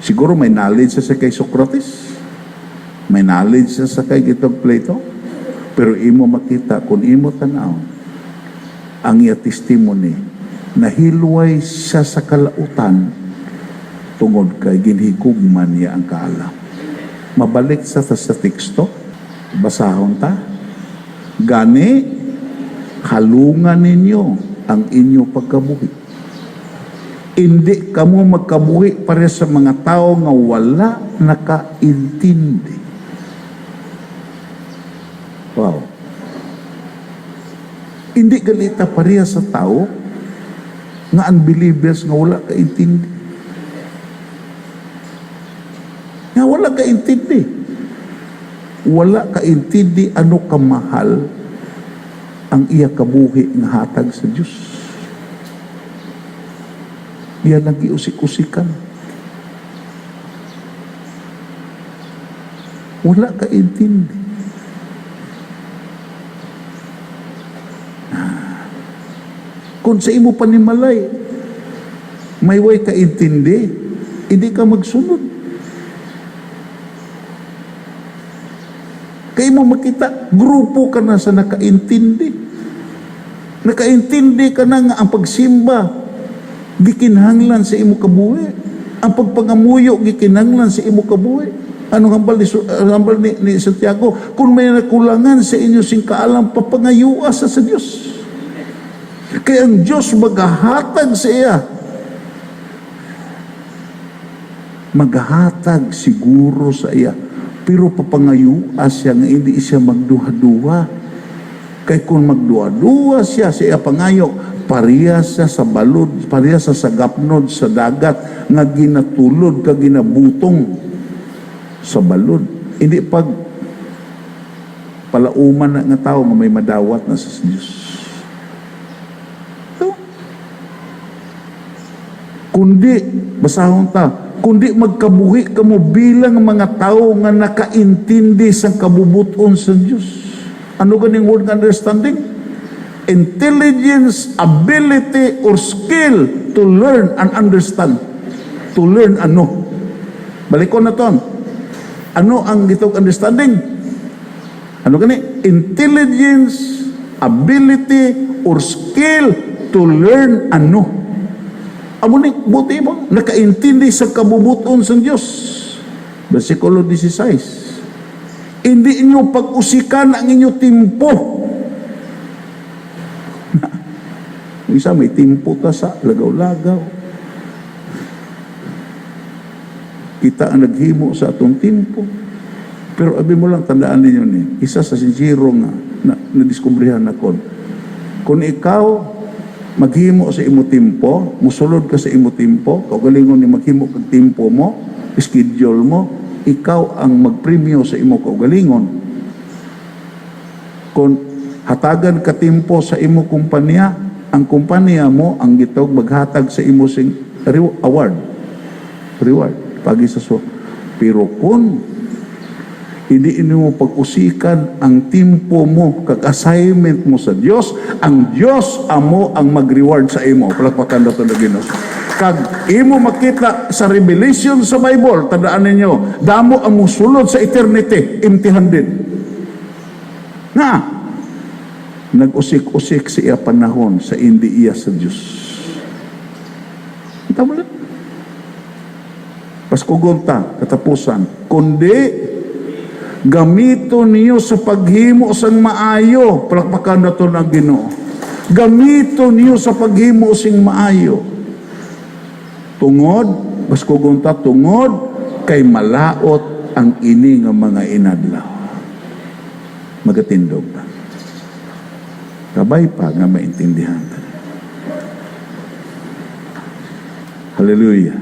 Siguro may knowledge siya sa kay Socrates, may knowledge siya sa kay gitong Plato, pero imo makita kung imo tanaw ang iya testimony, nahilway siya sa kalautan tungod kay ginhigugman niya ang kaalam. Mabalik sa teksto, basahon ta, gani halungan ninyo ang inyo pagkabuhi. Hindi kamo magkabuhi para sa mga tao nga wala nakaintindi. Wow. Hindi galita pareha sa tao nga unbelievers nga wala kaintindi. Nga wala kaintindi. Wala kaintindi ano kamahal ang iya kabuhi nga hatag sa Diyos. Iya nag-iusik-usikan. Wala kaintindi. Kung sa imo panimalay, may way kaintindi, hindi ka magsunod. Kaya mo makita, grupo ka na sa nakaintindi. Nakaintindi ka na nga ang pagsimba, gikinhanglan sa imo kabuhi. Ang pagpangamuyo, gikinhanglan sa imo kabuhi. Anong hambal ni Santiago? Kung may nakulangan sa inyo sing kaalam, papangayua sa Diyos. Kaya ang Diyos maghahatag sa iya. Maghahatag siguro sa iya. Pero papangayua siya nga hindi siya magduha-duha. Kaya kung magduha-duha siya sa iya pangayo, pareha siya sa balod, pareha sa sagapnod sa dagat, nga ginatulod ka ginabutong sa balod. Hindi pag palauman na nga tao nga may madawat na sa Diyos. So, kundi, basahon ta, kundi magkabuhi ka mo bilang mga tao nga nakaintindi sa kabubuton sa Diyos. Ano ganing word ng understanding? Intelligence, ability, or skill to learn and understand. To learn ano? Balik ko na to. Ano ang gitong understanding? Ano gani? Intelligence, ability, or skill to learn ano? Amo ni buti mo, nakaintindi sa kabubuton sa Diyos. Versikulo 16. Hindi inyo pag-usikan ang inyo timpo. Isa may timpo ta sa lagaw-lagaw. Kita ang naghimo sa atong timpo. Pero abi mo lang, tandaan ninyo ni, isa sa sincero nga, na-discoveryhan na kon. Kung ikaw, maghimo sa imo timpo, musulod ka sa imo timpo, kaugalingon ni maghimo kag timpo mo, schedule mo, ikaw ang magpremyo sa imo kaugalingon. Kung hatagan ka timpo sa imo kumpanya, ang kumpanya mo ang gitawag maghatag sa imo sing reward. Pagi sa so. Pero kung hindi mo pag-usikan ang timpo mo, kag-assignment mo sa Diyos, ang Diyos amo ang mag-reward sa imo. Palakpakan na ito na Ginoo. Kag imo makita sa Revelation sa Bible, tandaan ninyo, damo ang musulod sa eternity, empty-handed. Na, nag-usik-usik siya panahon sa hindi iya sa Diyos. Tama lang. Paskugon ta, katapusan. Kundi, gamito niyo sa paghimo sang maayo. Palakpakan na ito ng Ginoo. Gamito niyo sa paghimo sing maayo. Tungod, paskugon ta, tungod, kay malaot ang ini nga mga inadlaw. Magatindog ta. Kabay pa nga maintindihan ta. Hallelujah.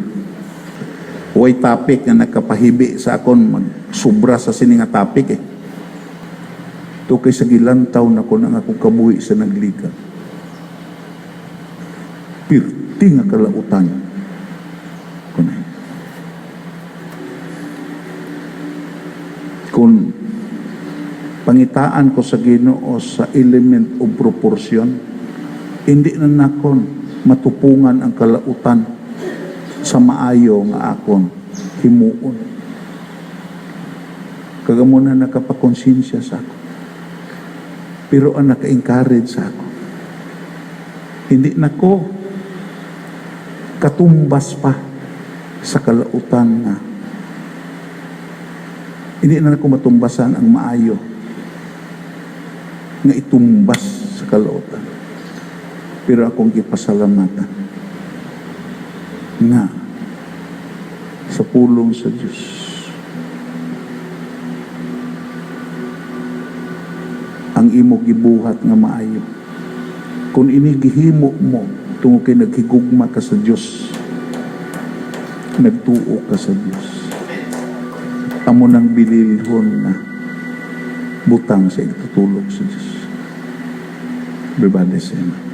Way topic nga nakapahibi sa akon magsubra sa sini nga topic eh. To kay sa gilantaw na ko nang akong kabuhi sa nagliga. Pirti nga kalautan. Kunay. Kung pangitaan ko sa Ginoo sa element of proportion, hindi na nakon matupungan ang kalautan sa maayo nga akon himuon. Kagamo na nakapakonsensya sa ako. Pero ang naka-encourage sa ako. Hindi na ko katumbas pa sa kalautan na hindi na ako matumbasan ang maayo nga itumbas sa kalautan. Pero akong kipasalamatan nga sa pulong sa Diyos ang imo gibuhat nga maayo. Kung inigihimo mo tungo kay naghigugma ka sa Diyos, nagtuo ka sa Diyos, amo nang bililhon na butang sa itutulog sa Diyos. Everybody say amen.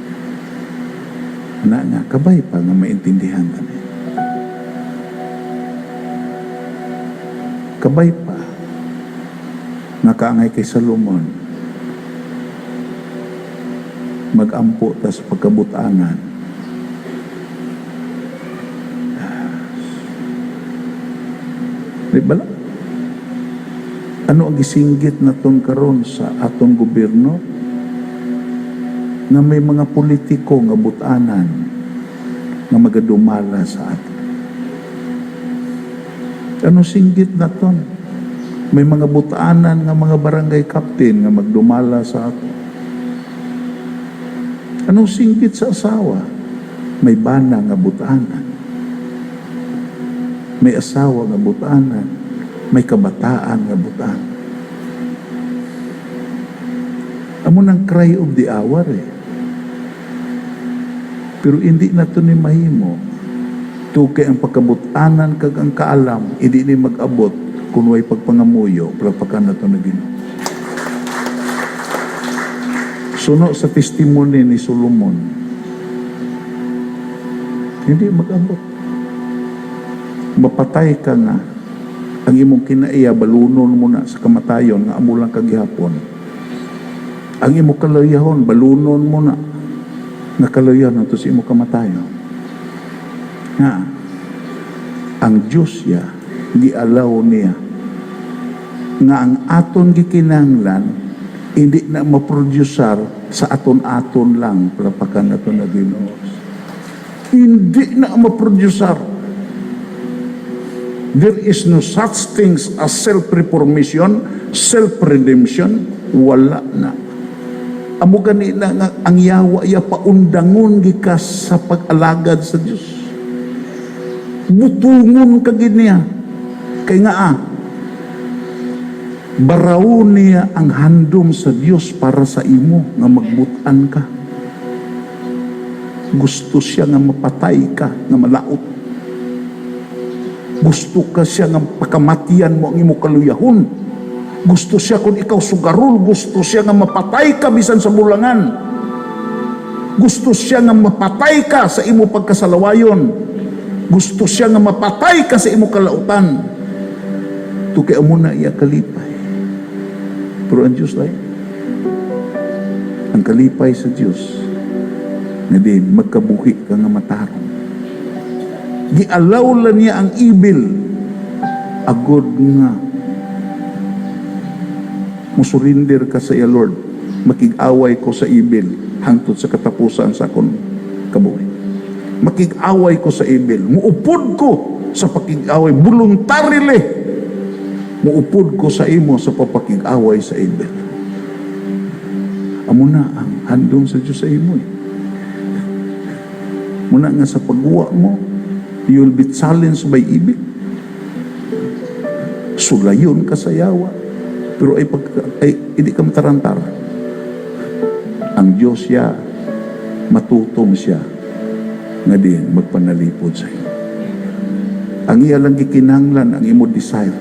Na nga, kabay pa nga maintindihan ka na. Kabay pa nakaangay kay Solomon mag-ampo ta sa pagkabutanan. Di ba lang? Ano ang gisinggit na ton karon sa atong gobyerno? Nga may mga politiko nga butanan nga magadumala sa atin. Ano singgit na ton? May mga butanan nga mga barangay captain nga magdumala sa atin. Anong singgit sa asawa? May bana nga butanan. May asawa nga butanan. May kabataan nga butanan. Amo nang cry of the hour eh. Pero hindi na ito ni mahimo. Tukay ang pagkabutanan kag ang kaalam, hindi ni mag-abot kung way pagpangamuyo, pagpakan na ito na Ginoo. Suno sa testimony ni Solomon, hindi mag-abot. Mapatay ka nga, ang imong kinaiya, balunon mo na sa kamatayon, nga amo lang kagihapon. Ang imong kalayahon, balunon mo na, nga kalayan ito sa imong kamatayon. Nga, ang Diyos ya, gialaw niya, nga ang aton gikinanglan, hindi na maproducer sa aton-aton lang, palapakan nato na Ginoo. Hindi na maproducer. There is no such things as self-reformation, self-redemption, wala na. Amo gani na nga ang yawa ya paundangon gikas sa pag-alagad sa Dios. Butungon ka giniya. Kay nga baraon niya ang handom sa Dios para sa imo nga magbutan ka. Gusto siya nga mapatay ka, nga malaot. Gusto ka siya nga pakamatian mo ang imo kaluyahon. Gusto siya kung ikaw sugarol. Gusto siya nga mapatay ka bisan sa bulangan. Gusto siya nga mapatay ka sa imo pagkasalawayon. Gusto siya nga mapatay ka sa imo kalautan. Tukay mo na iya kalipay. Pero ang Diyos ay ang kalipay sa Diyos na din magkabuhi ka nga matarong. Gialaw lang niya ang evil agod nga musurinder ka sa iya Lord, makig-away ko sa evil hangtod sa katapusan sa akong kabuhi. Makig-away ko sa evil, muupod ko sa pakig-away voluntarily, muupod ko sa imo sa papakig-away sa evil. Amo na ang handong sa Diyos sa imo eh. Muna nga sa pagguwa mo, you will be challenged by evil. Sulayon ka sa yawa. Pero hindi ka matarantar. Ang Diyos siya, matutom siya, nga din magpanalipod sa iyo. Ang iya lang gikinahanglan, ang imo desire.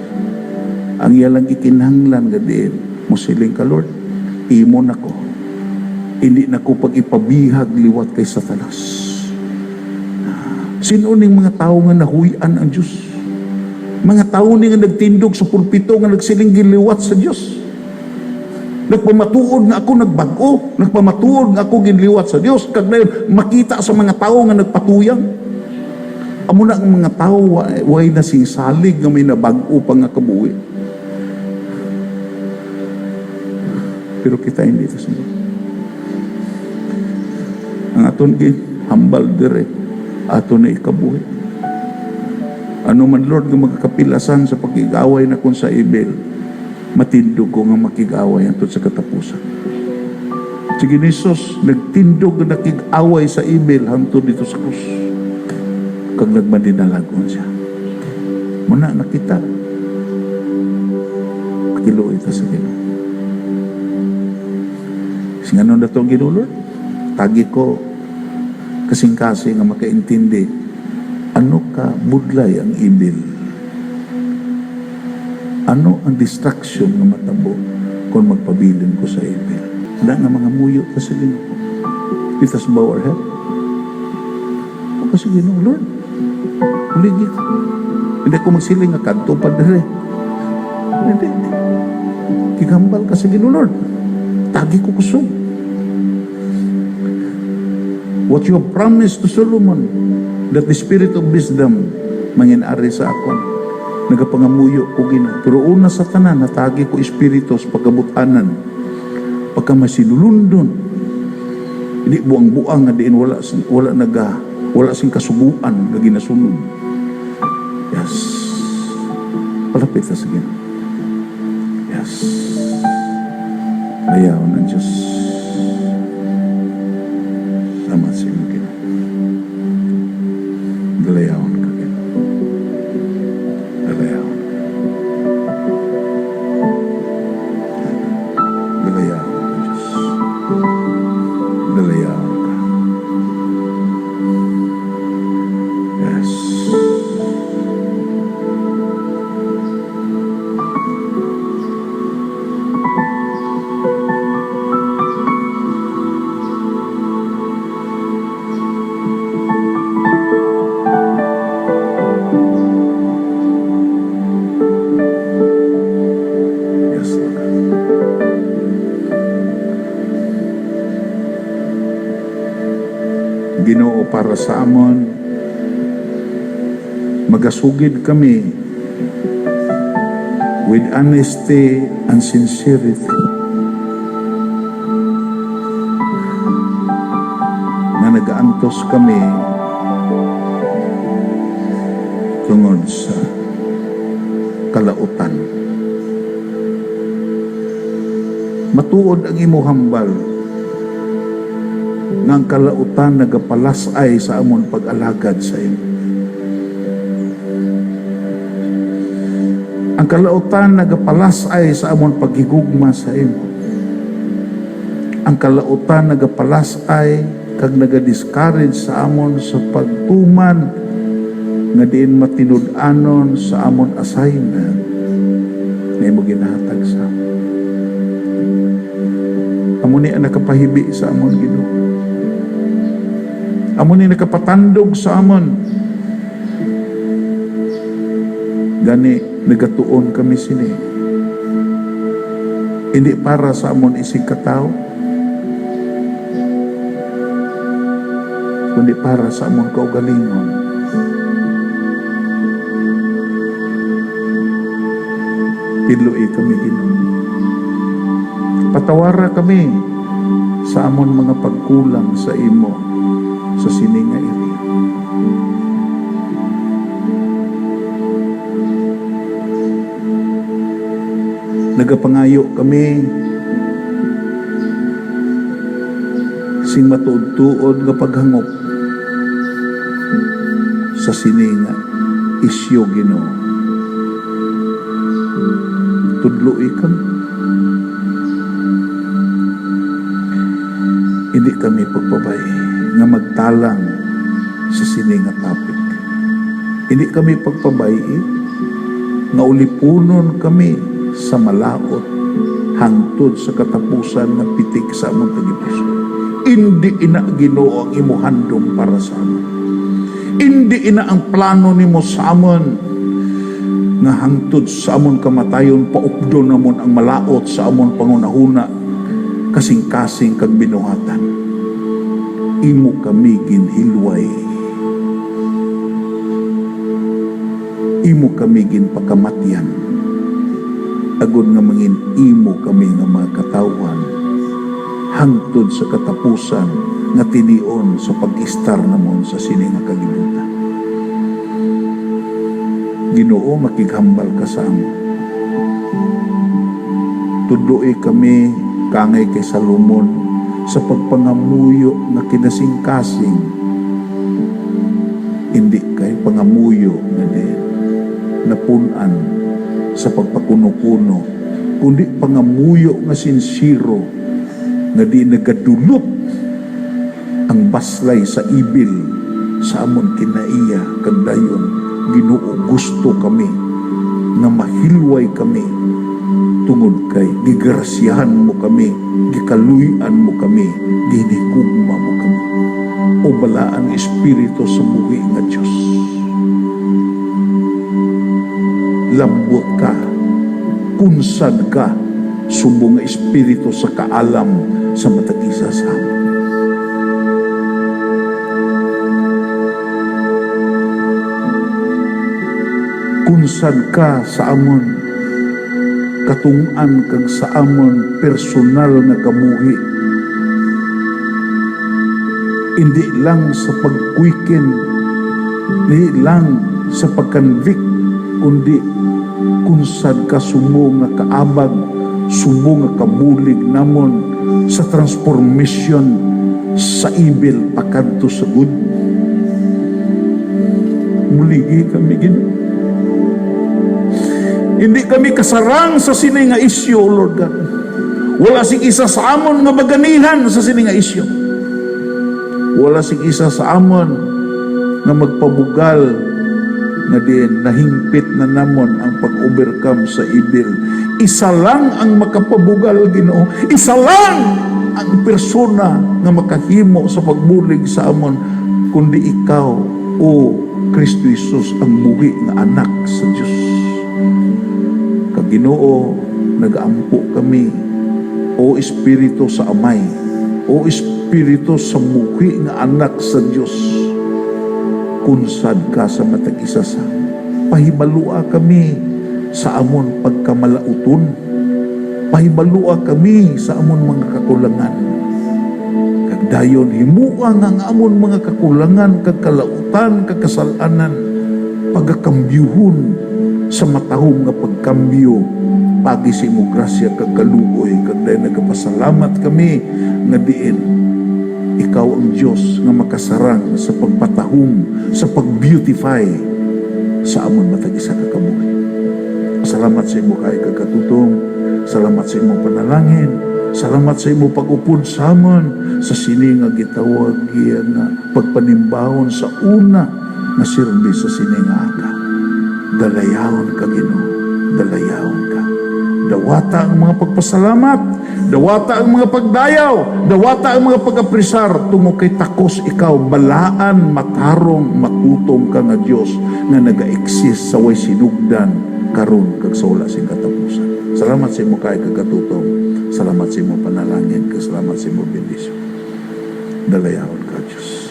Ang iya lang gikinahanglan, nga din, musiling ka, Lord, imo na ko. Hindi na ko pag ipabihag liwat kay Satanas. Sino ning mga tao nga nahuyan ang Diyos? Mga tao ni nga nagtindog sa pulpito nga nagsiling giliwat sa Diyos. Nagpamatuod nga ako nagbago, nagpamatuod nga ako ginliwat sa Diyos, kag dayon makita sa mga tao nga nagpatuyang. Amo na ang mga tao way na singsalig nga may nabago pa nga kabuhi. Pero kita hindi ta sunod. Ang aton hambal dire, aton na ikabuhi. Ano man Lord nga magkapilasan sa pakig-away na kung sa evil, matindog ko nga makig-away hangtod sa katapusan. Sige ni Jesus, nagtindog nga nakig-away sa evil hangtod dito sa krus. Kag nagmadinalagon siya. Muna nakita. Pakiluoy ta sa Ginoo. Singano na itong Ginoo, Lord? Tagi ko kasing-kasing nga makaintindi ano ka budlay ang evil. Ano ang distraction nga matabo kung magpabilin ko sa evil. Wala nga mga muyo ka sa Ginoo. Let us bow our head. O kasi Ginoo, Lord, uligit. Hindi ko magsiling nga kanto pa dere. Hindi. Kigambal ka sa Ginoo, Lord. Tagi ko kusog. What you have promised to Solomon, that the spirit of wisdom manginari sa akon, nagapangamuyo ko Ginoo. Pero una sa tanan natagi ko espiritu sa pagkabutanan, pagka masinulundon, hindi buang-buang nga diin wala sing kasubuan nga ginasunod. Yes. Palapit na sa Ginoo. Yes. Ayaw ng Diyos. Salamat sa iyong Ginoo. Galayawan ka, Ginoo. Galayawan. Galayawan ka, Diyos. Galayawan ka. Yes. Yes, Lord. Ginoo, para sa amon, magasugid kami with honesty and sincerity na nagaantos kami tungod sa kalautan. Matuod ang imo hambal nga ang kalautan nagapalasay sa amon pag-alagad sa imo. Ang kalautan nagapalasay sa amon paghigugma sa imo. Ang kalautan nagapalasay kag naga-discourage sa amon sa pagtuman nga diin matinud-anon sa amon assignment na imo ginahatag sa amon. Amo ni ang nakapahibi sa amon, Ginoo. Amo ni nakapatandog sa amon. Gani nagatuon kami sini. Hindi para sa amon isig katao, kundi para sa amon kaugalingon. Pidloi kami, Ginoo. Patawara kami sa amon mga pagkulang sa imo sa sininga iri. Nagapangayo kami sing matuod-tuod nga paghangop sa sininga isyo, Ginoo. Tudloi kami. Hindi kami pagpabay nga magtalang sa sininga topic. Hindi kami pagpabay nga ulipunon kami sa malaot hangtod sa katapusan ng pitik sa among tagipuso. Hindi ina, Ginoo, ang imo handom para sa amon. Hindi ina ang plano nimo sa amon nga hangtod sa amon kamatayon paupdo namon ang malaot sa amon pangunahuna kasing-kasing kag binuhatan. Imo kami ginhilway. Imo kami ginpakamatyan. Agod nga mangin imo kami nga mga katawan hangtod sa katapusan nga tinion sa pag-istar namon sa sininga kalibutan. Ginoo, makighambal ka sa amon. Tudloi kami kangay kay Salomon sa pagpangamuyo na kinasing-kasing, hindi kay pangamuyo na din napunan sa pagpakuno-kuno, kundi pangamuyo nga sinsiro nga di nagadulot ang baslay sa ibil sa amon kinaiya kag dayon. Ginoo, gusto kami na mahilway kami tungod kay gigrasyahan mo kami, gikaluyan mo kami, ginigugma mo kami. O balaan espiritu sa buhi nga Diyos. Lambot ka, kunsad ka, subong nga espiritu sa kaalam sa matag-isa sa amin. Unsad ka sa amon katungan kag sa amon personal nga kabuhi. Hindi lang sa pagquicken, hindi lang sa pagconvict, kundi kunsad ka sumo nga kaabag, sumo nga kabulig namon sa transformation sa evil pakadto sa good. Muligi kami Ginoo. Hindi kami kasarang sa sini nga isyu, Lord God. Wala sing isa sa amon nga baganihan sa sini nga isyu. Wala sing isa sa amon nga magpabugal nga din nahimpit na namon ang pag-overcome sa evil. Isa lang ang makapabugal, Ginoo. Isa lang ang persona nga makahimo sa pagbulig sa amon, kundi ikaw, o Kristo Jesus, ang buhi nga anak sa Diyos. Ginoo, nag-ampo kami, o Espiritu sa Amay, o Espiritu sa muhi nga anak sa Diyos. Kunsad ka sa matag isa sa pahibalua kami sa amon pagkamalauton, pahibalua kami sa amon mga kakulangan. Kagdayon himuang ang amon mga kakulangan, kagkalautan, kagkasalanan, pagakambyuhon sa matahong nga pagkambyo pagi sa imo grasya kag kaluoy. Kag dahil nagapasalamat kami nga diin ikaw ang Diyos nga makasarang sa pagpatahong, sa pag-beautify sa amon matag isa ka kabuhi. Salamat sa imo kay kagkatutong, salamat sa imo panalangin, salamat sa imo pag-upod sa amon sa sini nga gitawag nga pagpanimbahon sa una nga serbis sa sini nga aga. Dalayawon ka, Ginoo. Dalayawon ka. Dawata ang mga pagpasalamat, dawata ang mga pagdayaw, dawata ang mga pag-aprisar, tungo kay takos ikaw, balaan, matarong, matutong ka nga Diyos na naga-exist sa way sinugdan, karon kag sa wala sing katapusan. Salamat sa imo kay kagkatutong, salamat sa imo panalangin, salamat sa imo bendisyon. Dalayawon ka, Diyos.